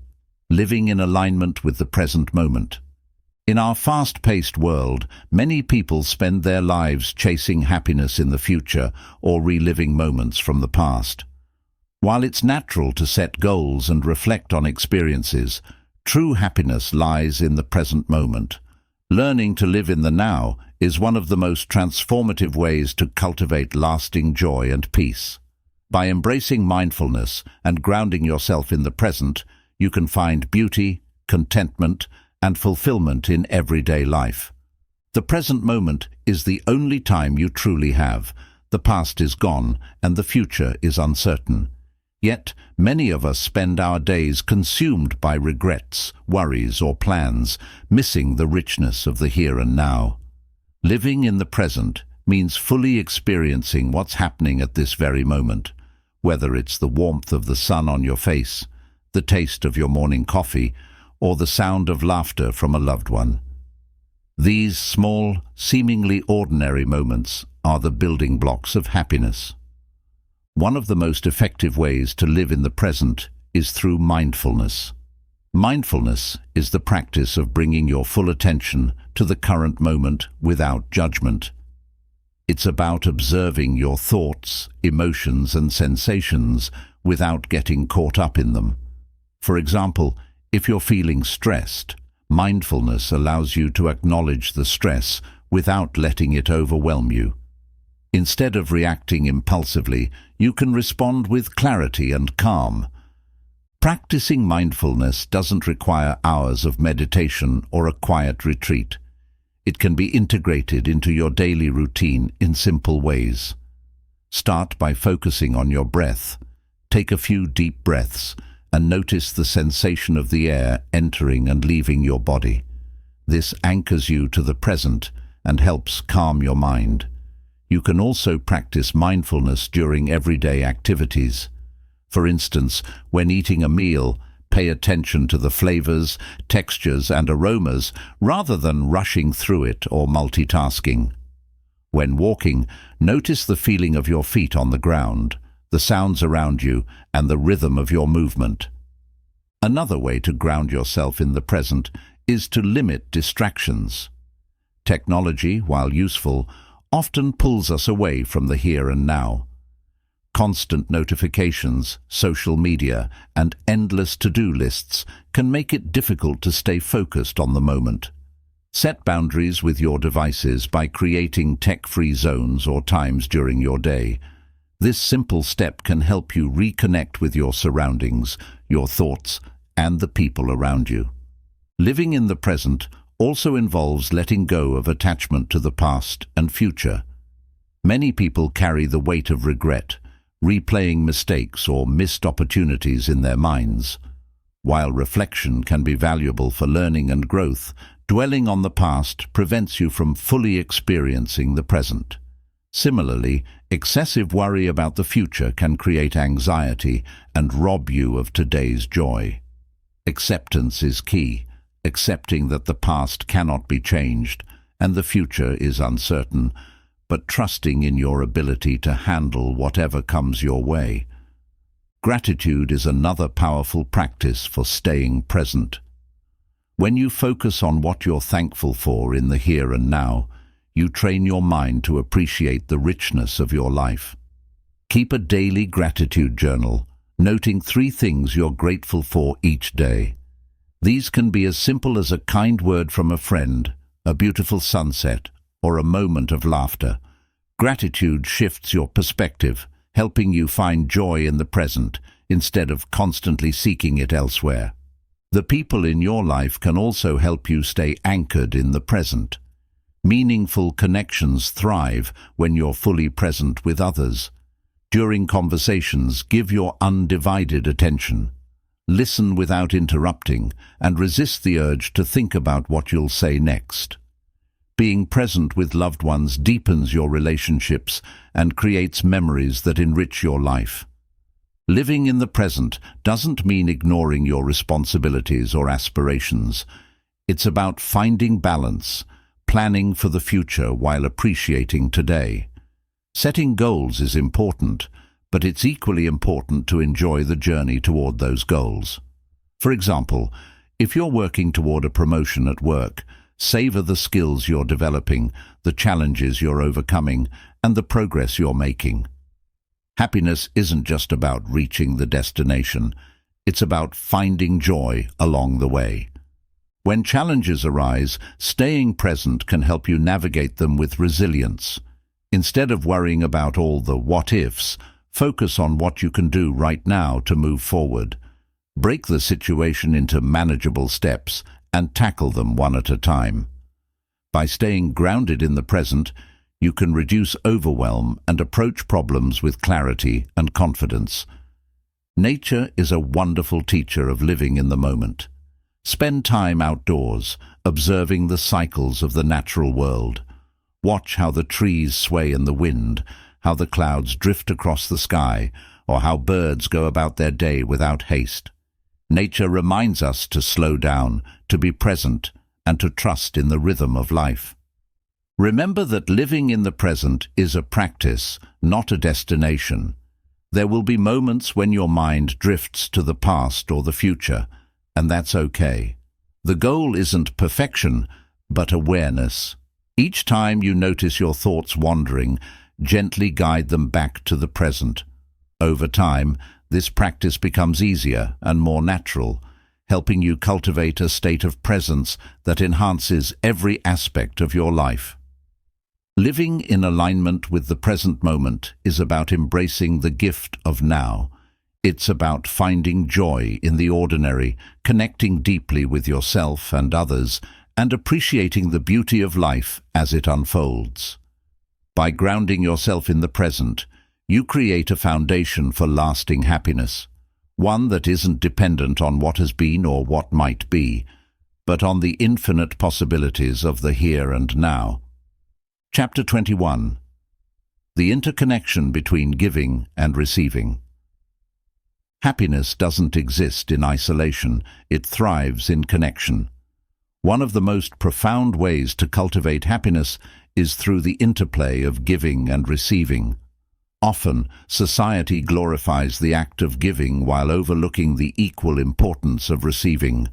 Living in alignment with the present moment. In our fast-paced world, many people spend their lives chasing happiness in the future or reliving moments from the past. While it's natural to set goals and reflect on experiences, true happiness lies in the present moment. Learning to live in the now is one of the most transformative ways to cultivate lasting joy and peace. By embracing mindfulness and grounding yourself in the present, you can find beauty, contentment, and fulfillment in everyday life. The present moment is the only time you truly have. The past is gone, and the future is uncertain. Yet, many of us spend our days consumed by regrets, worries, or plans, missing the richness of the here and now. Living in the present means fully experiencing what's happening at this very moment, whether it's the warmth of the sun on your face, the taste of your morning coffee, or the sound of laughter from a loved one. These small, seemingly ordinary moments are the building blocks of happiness. One of the most effective ways to live in the present is through mindfulness. Mindfulness is the practice of bringing your full attention to the current moment without judgment. It's about observing your thoughts, emotions, and sensations without getting caught up in them. For example, if you're feeling stressed, mindfulness allows you to acknowledge the stress without letting it overwhelm you. Instead of reacting impulsively, you can respond with clarity and calm. Practicing mindfulness doesn't require hours of meditation or a quiet retreat. It can be integrated into your daily routine in simple ways. Start by focusing on your breath. Take a few deep breaths and notice the sensation of the air entering and leaving your body. This anchors you to the present and helps calm your mind. You can also practice mindfulness during everyday activities. For instance, when eating a meal, pay attention to the flavors, textures, and aromas rather than rushing through it or multitasking. When walking, notice the feeling of your feet on the ground, the sounds around you, and the rhythm of your movement. Another way to ground yourself in the present is to limit distractions. Technology, while useful, often pulls us away from the here and now. Constant notifications, social media, and endless to-do lists can make it difficult to stay focused on the moment. Set boundaries with your devices by creating tech-free zones or times during your day. This simple step can help you reconnect with your surroundings, your thoughts, and the people around you. Living in the present also involves letting go of attachment to the past and future. Many people carry the weight of regret, replaying mistakes or missed opportunities in their minds. While reflection can be valuable for learning and growth, dwelling on the past prevents you from fully experiencing the present. Similarly, excessive worry about the future can create anxiety and rob you of today's joy. Acceptance is key, accepting that the past cannot be changed and the future is uncertain, but trusting in your ability to handle whatever comes your way. Gratitude is another powerful practice for staying present. When you focus on what you're thankful for in the here and now, you train your mind to appreciate the richness of your life. Keep a daily gratitude journal, noting 3 things you're grateful for each day. These can be as simple as a kind word from a friend, a beautiful sunset, or a moment of laughter. Gratitude shifts your perspective, helping you find joy in the present instead of constantly seeking it elsewhere. The people in your life can also help you stay anchored in the present. Meaningful connections thrive when you're fully present with others. During conversations, give your undivided attention. Listen without interrupting and resist the urge to think about what you'll say next. Being present with loved ones deepens your relationships and creates memories that enrich your life. Living in the present doesn't mean ignoring your responsibilities or aspirations. It's about finding balance, planning for the future while appreciating today. Setting goals is important, but it's equally important to enjoy the journey toward those goals. For example, if you're working toward a promotion at work, savor the skills you're developing, the challenges you're overcoming, and the progress you're making. Happiness isn't just about reaching the destination, it's about finding joy along the way. When challenges arise, staying present can help you navigate them with resilience. Instead of worrying about all the what-ifs, focus on what you can do right now to move forward. Break the situation into manageable steps and tackle them one at a time. By staying grounded in the present, you can reduce overwhelm and approach problems with clarity and confidence. Nature is a wonderful teacher of living in the moment. Spend time outdoors, observing the cycles of the natural world. Watch how the trees sway in the wind, how the clouds drift across the sky, or how birds go about their day without haste. Nature reminds us to slow down, to be present, and to trust in the rhythm of life. Remember that living in the present is a practice, not a destination. There will be moments when your mind drifts to the past or the future, and that's okay. The goal isn't perfection, but awareness. Each time you notice your thoughts wandering, gently guide them back to the present. Over time, this practice becomes easier and more natural, helping you cultivate a state of presence that enhances every aspect of your life. Living in alignment with the present moment is about embracing the gift of now. It's about finding joy in the ordinary, connecting deeply with yourself and others, and appreciating the beauty of life as it unfolds. By grounding yourself in the present, you create a foundation for lasting happiness, one that isn't dependent on what has been or what might be, but on the infinite possibilities of the here and now. Chapter 21. The interconnection between giving and receiving. Happiness doesn't exist in isolation, it thrives in connection. One of the most profound ways to cultivate happiness is through the interplay of giving and receiving. Often, society glorifies the act of giving while overlooking the equal importance of receiving.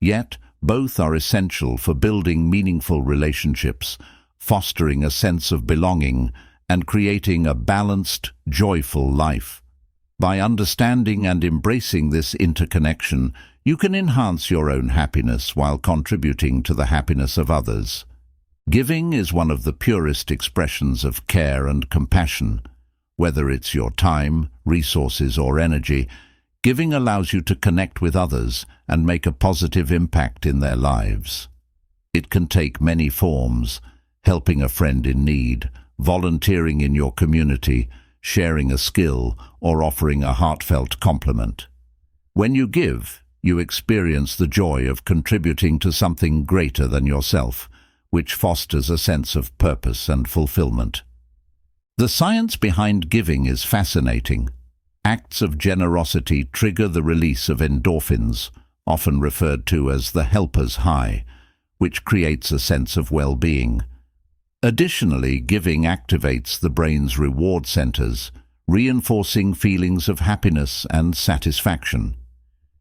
Yet, both are essential for building meaningful relationships, fostering a sense of belonging, and creating a balanced, joyful life. By understanding and embracing this interconnection, you can enhance your own happiness while contributing to the happiness of others. Giving is one of the purest expressions of care and compassion. Whether it's your time, resources, or energy, giving allows you to connect with others and make a positive impact in their lives. It can take many forms: helping a friend in need, volunteering in your community, sharing a skill, or offering a heartfelt compliment. When you give, you experience the joy of contributing to something greater than yourself, which fosters a sense of purpose and fulfillment. The science behind giving is fascinating. Acts of generosity trigger the release of endorphins, often referred to as the helper's high, which creates a sense of well-being. Additionally, giving activates the brain's reward centers, reinforcing feelings of happiness and satisfaction.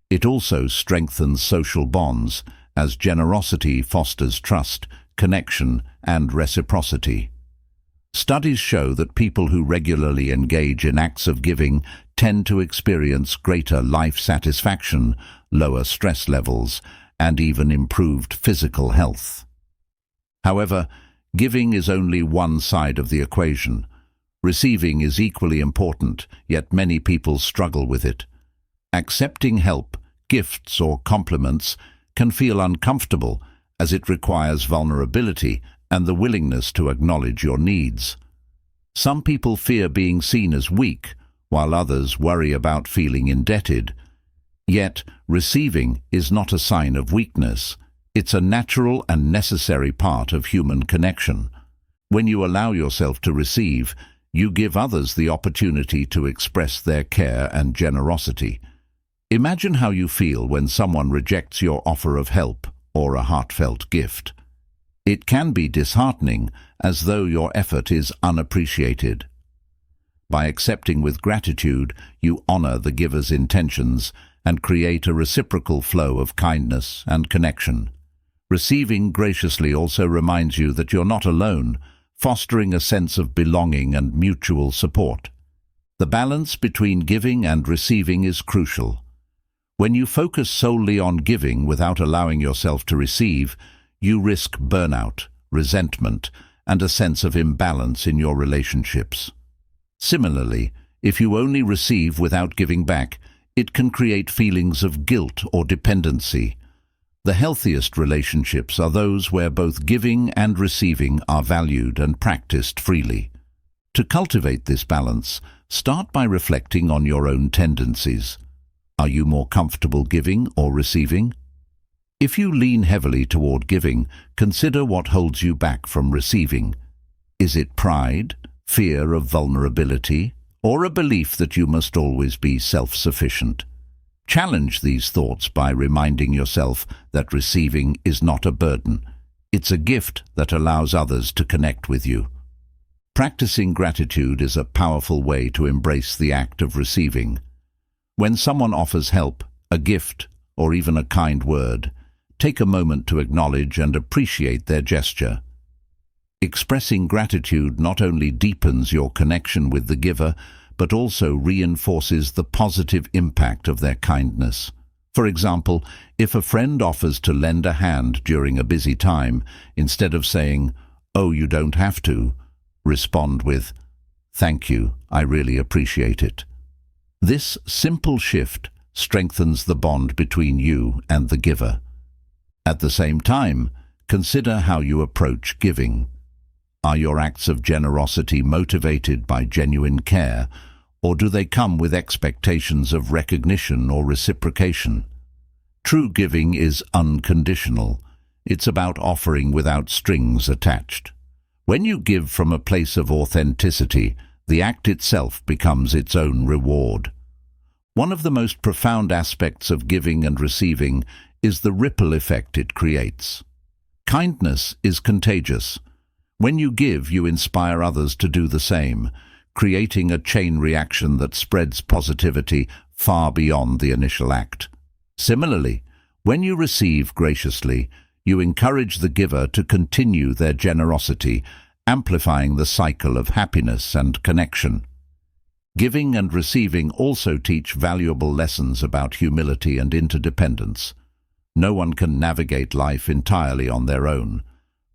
It also strengthens social bonds, as generosity fosters trust, connection, and reciprocity. Studies show that people who regularly engage in acts of giving tend to experience greater life satisfaction, lower stress levels, and even improved physical health. However, giving is only one side of the equation. Receiving is equally important, yet many people struggle with it. Accepting help, gifts, or compliments can feel uncomfortable, as it requires vulnerability and the willingness to acknowledge your needs. Some people fear being seen as weak, while others worry about feeling indebted. Yet, receiving is not a sign of weakness. It's a natural and necessary part of human connection. When you allow yourself to receive, you give others the opportunity to express their care and generosity. Imagine how you feel when someone rejects your offer of help or a heartfelt gift. It can be disheartening, as though your effort is unappreciated. By accepting with gratitude, you honor the giver's intentions and create a reciprocal flow of kindness and connection. Receiving graciously also reminds you that you're not alone, fostering a sense of belonging and mutual support. The balance between giving and receiving is crucial. When you focus solely on giving without allowing yourself to receive, you risk burnout, resentment, and a sense of imbalance in your relationships. Similarly, if you only receive without giving back, it can create feelings of guilt or dependency. The healthiest relationships are those where both giving and receiving are valued and practiced freely. To cultivate this balance, start by reflecting on your own tendencies. Are you more comfortable giving or receiving? If you lean heavily toward giving, consider what holds you back from receiving. Is it pride, fear of vulnerability, or a belief that you must always be self-sufficient? Challenge these thoughts by reminding yourself that receiving is not a burden. It's a gift that allows others to connect with you. Practicing gratitude is a powerful way to embrace the act of receiving. When someone offers help, a gift, or even a kind word, take a moment to acknowledge and appreciate their gesture. Expressing gratitude not only deepens your connection with the giver, but also reinforces the positive impact of their kindness. For example, if a friend offers to lend a hand during a busy time, instead of saying, "Oh, you don't have to," respond with, "Thank you, I really appreciate it." This simple shift strengthens the bond between you and the giver. At the same time, consider how you approach giving. Are your acts of generosity motivated by genuine care, or do they come with expectations of recognition or reciprocation? True giving is unconditional. It's about offering without strings attached. When you give from a place of authenticity, the act itself becomes its own reward. One of the most profound aspects of giving and receiving is the ripple effect it creates. Kindness is contagious. When you give, you inspire others to do the same, creating a chain reaction that spreads positivity far beyond the initial act. Similarly, when you receive graciously, you encourage the giver to continue their generosity, amplifying the cycle of happiness and connection. Giving and receiving also teach valuable lessons about humility and interdependence. No one can navigate life entirely on their own.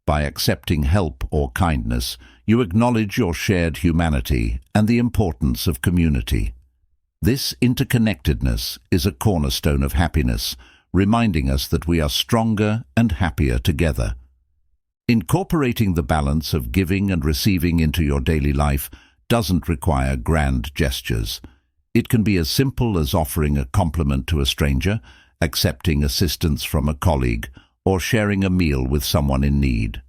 By accepting help or kindness, you acknowledge your shared humanity and the importance of community. This interconnectedness is a cornerstone of happiness, reminding us that we are stronger and happier together. Incorporating the balance of giving and receiving into your daily life doesn't require grand gestures. It can be as simple as offering a compliment to a stranger, accepting assistance from a colleague, or sharing a meal with someone in need.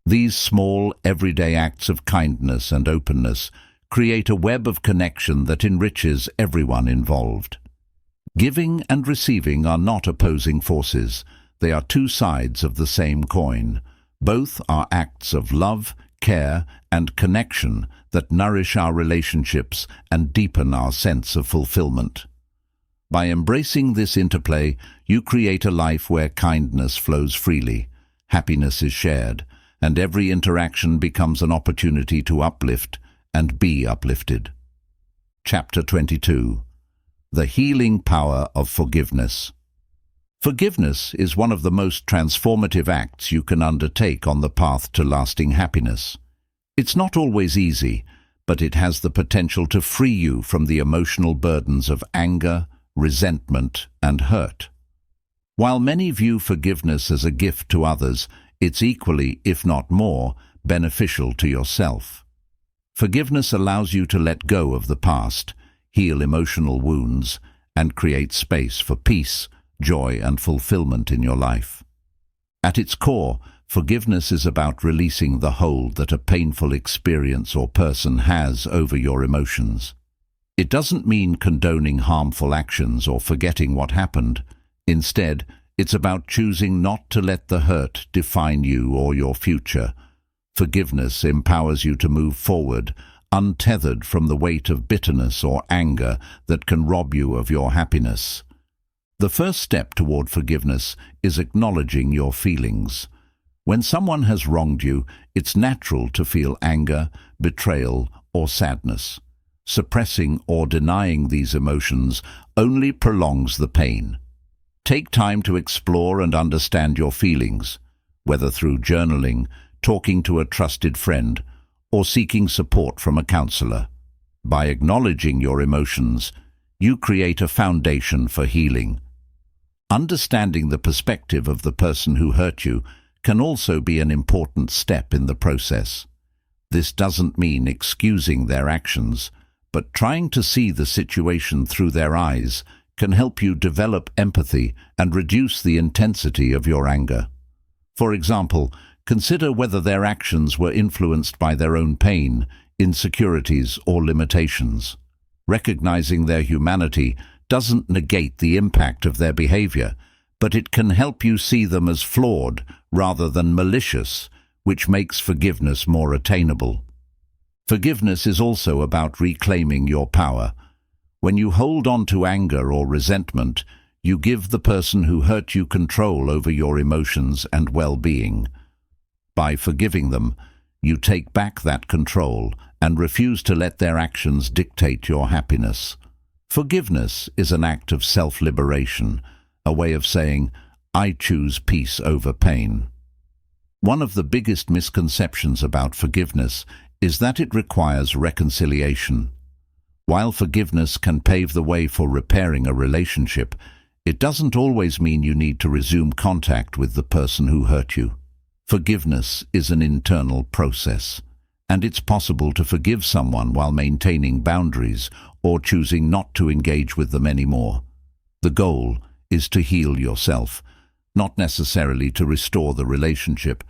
These small, everyday acts of kindness and openness create a web of connection that enriches everyone involved. Giving and receiving are not opposing forces. They are two sides of the same coin. Both are acts of love, care, and connection that nourish our relationships and deepen our sense of fulfillment. By embracing this interplay, you create a life where kindness flows freely, happiness is shared, and every interaction becomes an opportunity to uplift and be uplifted. Chapter 22. The Healing Power of Forgiveness. Forgiveness is one of the most transformative acts you can undertake on the path to lasting happiness. It's not always easy, but it has the potential to free you from the emotional burdens of anger, resentment, and hurt. While many view forgiveness as a gift to others, it's equally, if not more, beneficial to yourself. Forgiveness allows you to let go of the past, heal emotional wounds, and create space for peace, joy, and fulfillment in your life. At its core, forgiveness is about releasing the hold that a painful experience or person has over your emotions. It doesn't mean condoning harmful actions or forgetting what happened. Instead, it's about choosing not to let the hurt define you or your future. Forgiveness empowers you to move forward, untethered from the weight of bitterness or anger that can rob you of your happiness. The first step toward forgiveness is acknowledging your feelings. When someone has wronged you, it's natural to feel anger, betrayal, or sadness. Suppressing or denying these emotions only prolongs the pain. Take time to explore and understand your feelings, whether through journaling, talking to a trusted friend, or seeking support from a counselor. By acknowledging your emotions, you create a foundation for healing. Understanding the perspective of the person who hurt you can also be an important step in the process. This doesn't mean excusing their actions, but trying to see the situation through their eyes can help you develop empathy and reduce the intensity of your anger. For example, consider whether their actions were influenced by their own pain, insecurities, or limitations. Recognizing their humanity doesn't negate the impact of their behavior, but it can help you see them as flawed rather than malicious, which makes forgiveness more attainable. Forgiveness is also about reclaiming your power. When you hold on to anger or resentment, you give the person who hurt you control over your emotions and well-being. By forgiving them, you take back that control and refuse to let their actions dictate your happiness. Forgiveness is an act of self-liberation, a way of saying, "I choose peace over pain." One of the biggest misconceptions about forgiveness is that it requires reconciliation. While forgiveness can pave the way for repairing a relationship, it doesn't always mean you need to resume contact with the person who hurt you. Forgiveness is an internal process, and it's possible to forgive someone while maintaining boundaries or choosing not to engage with them anymore. The goal is to heal yourself, not necessarily to restore the relationship.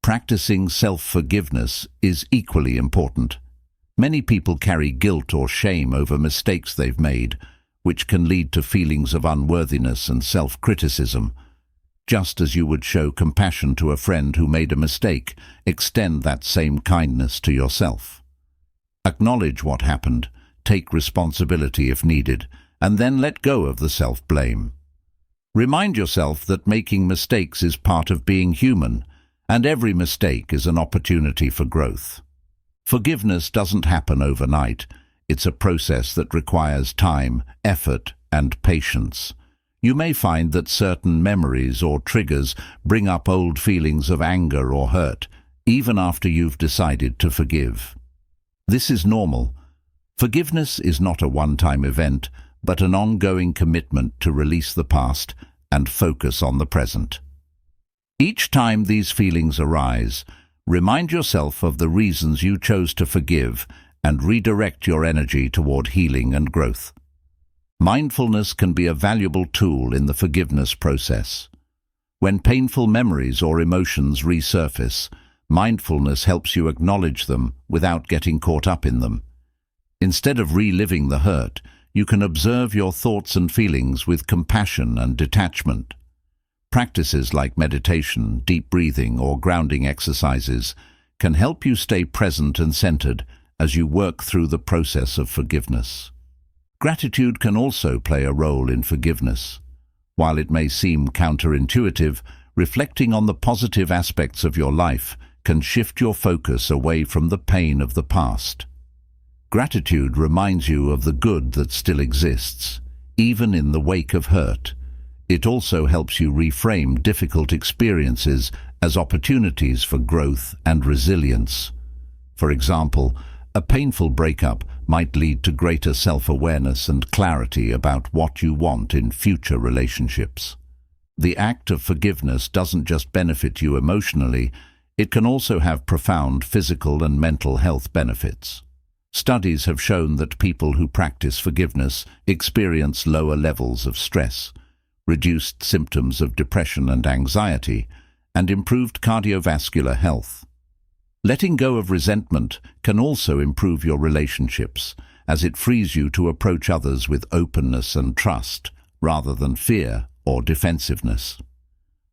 Practicing self-forgiveness is equally important. Many people carry guilt or shame over mistakes they've made, which can lead to feelings of unworthiness and self-criticism. Just as you would show compassion to a friend who made a mistake, extend that same kindness to yourself. Acknowledge what happened, take responsibility if needed, and then let go of the self-blame. Remind yourself that making mistakes is part of being human, and every mistake is an opportunity for growth. Forgiveness doesn't happen overnight. It's a process that requires time, effort, and patience. You may find that certain memories or triggers bring up old feelings of anger or hurt, even after you've decided to forgive. This is normal. Forgiveness is not a one-time event, but an ongoing commitment to release the past and focus on the present. Each time these feelings arise, remind yourself of the reasons you chose to forgive and redirect your energy toward healing and growth. Mindfulness can be a valuable tool in the forgiveness process. When painful memories or emotions resurface, mindfulness helps you acknowledge them without getting caught up in them. Instead of reliving the hurt, you can observe your thoughts and feelings with compassion and detachment. Practices like meditation, deep breathing, or grounding exercises can help you stay present and centered as you work through the process of forgiveness. Gratitude can also play a role in forgiveness. While it may seem counterintuitive, reflecting on the positive aspects of your life can shift your focus away from the pain of the past. Gratitude reminds you of the good that still exists, even in the wake of hurt. It also helps you reframe difficult experiences as opportunities for growth and resilience. For example, a painful breakup might lead to greater self-awareness and clarity about what you want in future relationships. The act of forgiveness doesn't just benefit you emotionally, it can also have profound physical and mental health benefits. Studies have shown that people who practice forgiveness experience lower levels of stress, reduced symptoms of depression and anxiety, and improved cardiovascular health. Letting go of resentment can also improve your relationships, as it frees you to approach others with openness and trust, rather than fear or defensiveness.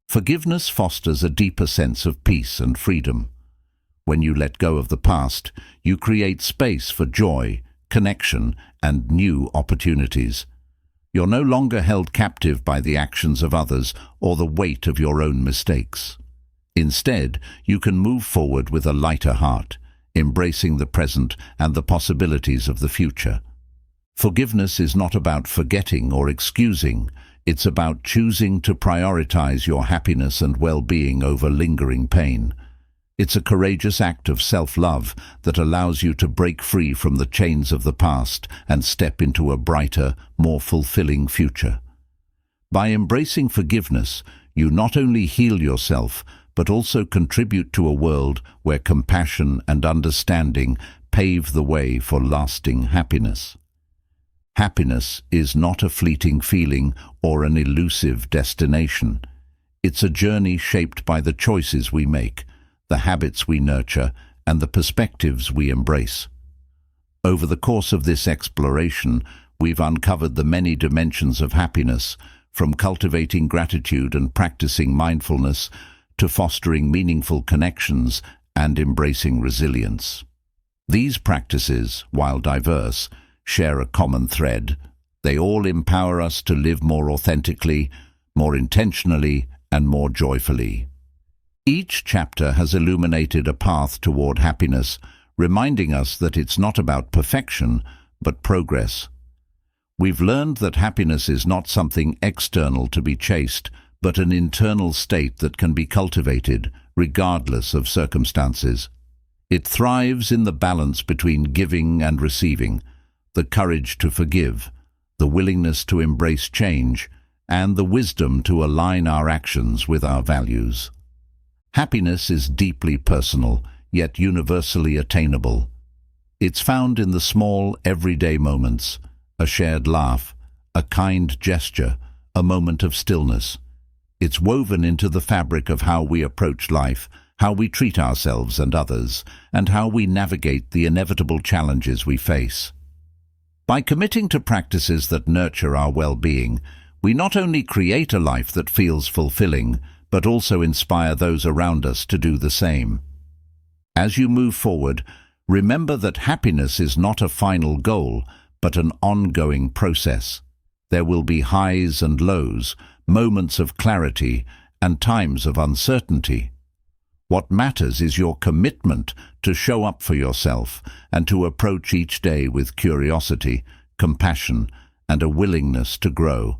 Forgiveness fosters a deeper sense of peace and freedom. When you let go of the past, you create space for joy, connection, and new opportunities. You're no longer held captive by the actions of others or the weight of your own mistakes. Instead, you can move forward with a lighter heart, embracing the present and the possibilities of the future. Forgiveness is not about forgetting or excusing. It's about choosing to prioritize your happiness and well-being over lingering pain. It's a courageous act of self-love that allows you to break free from the chains of the past and step into a brighter, more fulfilling future. By embracing forgiveness, you not only heal yourself, but also contribute to a world where compassion and understanding pave the way for lasting happiness. Happiness is not a fleeting feeling or an elusive destination. It's a journey shaped by the choices we make, the habits we nurture, and the perspectives we embrace. Over the course of this exploration, we've uncovered the many dimensions of happiness, from cultivating gratitude and practicing mindfulness to fostering meaningful connections and embracing resilience. These practices, while diverse, share a common thread. They all empower us to live more authentically, more intentionally, and more joyfully. Each chapter has illuminated a path toward happiness, reminding us that it's not about perfection, but progress. We've learned that happiness is not something external to be chased, but an internal state that can be cultivated, regardless of circumstances. It thrives in the balance between giving and receiving, the courage to forgive, the willingness to embrace change, and the wisdom to align our actions with our values. Happiness is deeply personal, yet universally attainable. It's found in the small, everyday moments, a shared laugh, a kind gesture, a moment of stillness. It's woven into the fabric of how we approach life, how we treat ourselves and others, and how we navigate the inevitable challenges we face. By committing to practices that nurture our well-being, we not only create a life that feels fulfilling, but also inspire those around us to do the same. As you move forward, remember that happiness is not a final goal, but an ongoing process. There will be highs and lows, moments of clarity, and times of uncertainty. What matters is your commitment to show up for yourself and to approach each day with curiosity, compassion, and a willingness to grow.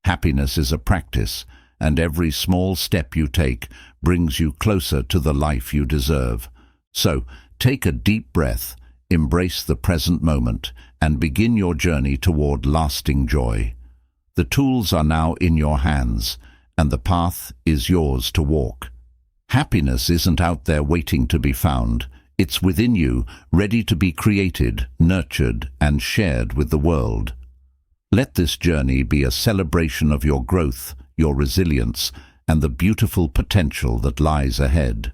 Happiness is a practice, and every small step you take brings you closer to the life you deserve. So, take a deep breath, embrace the present moment, and begin your journey toward lasting joy. The tools are now in your hands, and the path is yours to walk. Happiness isn't out there waiting to be found. It's within you, ready to be created, nurtured, and shared with the world. Let this journey be a celebration of your growth, your resilience, and the beautiful potential that lies ahead.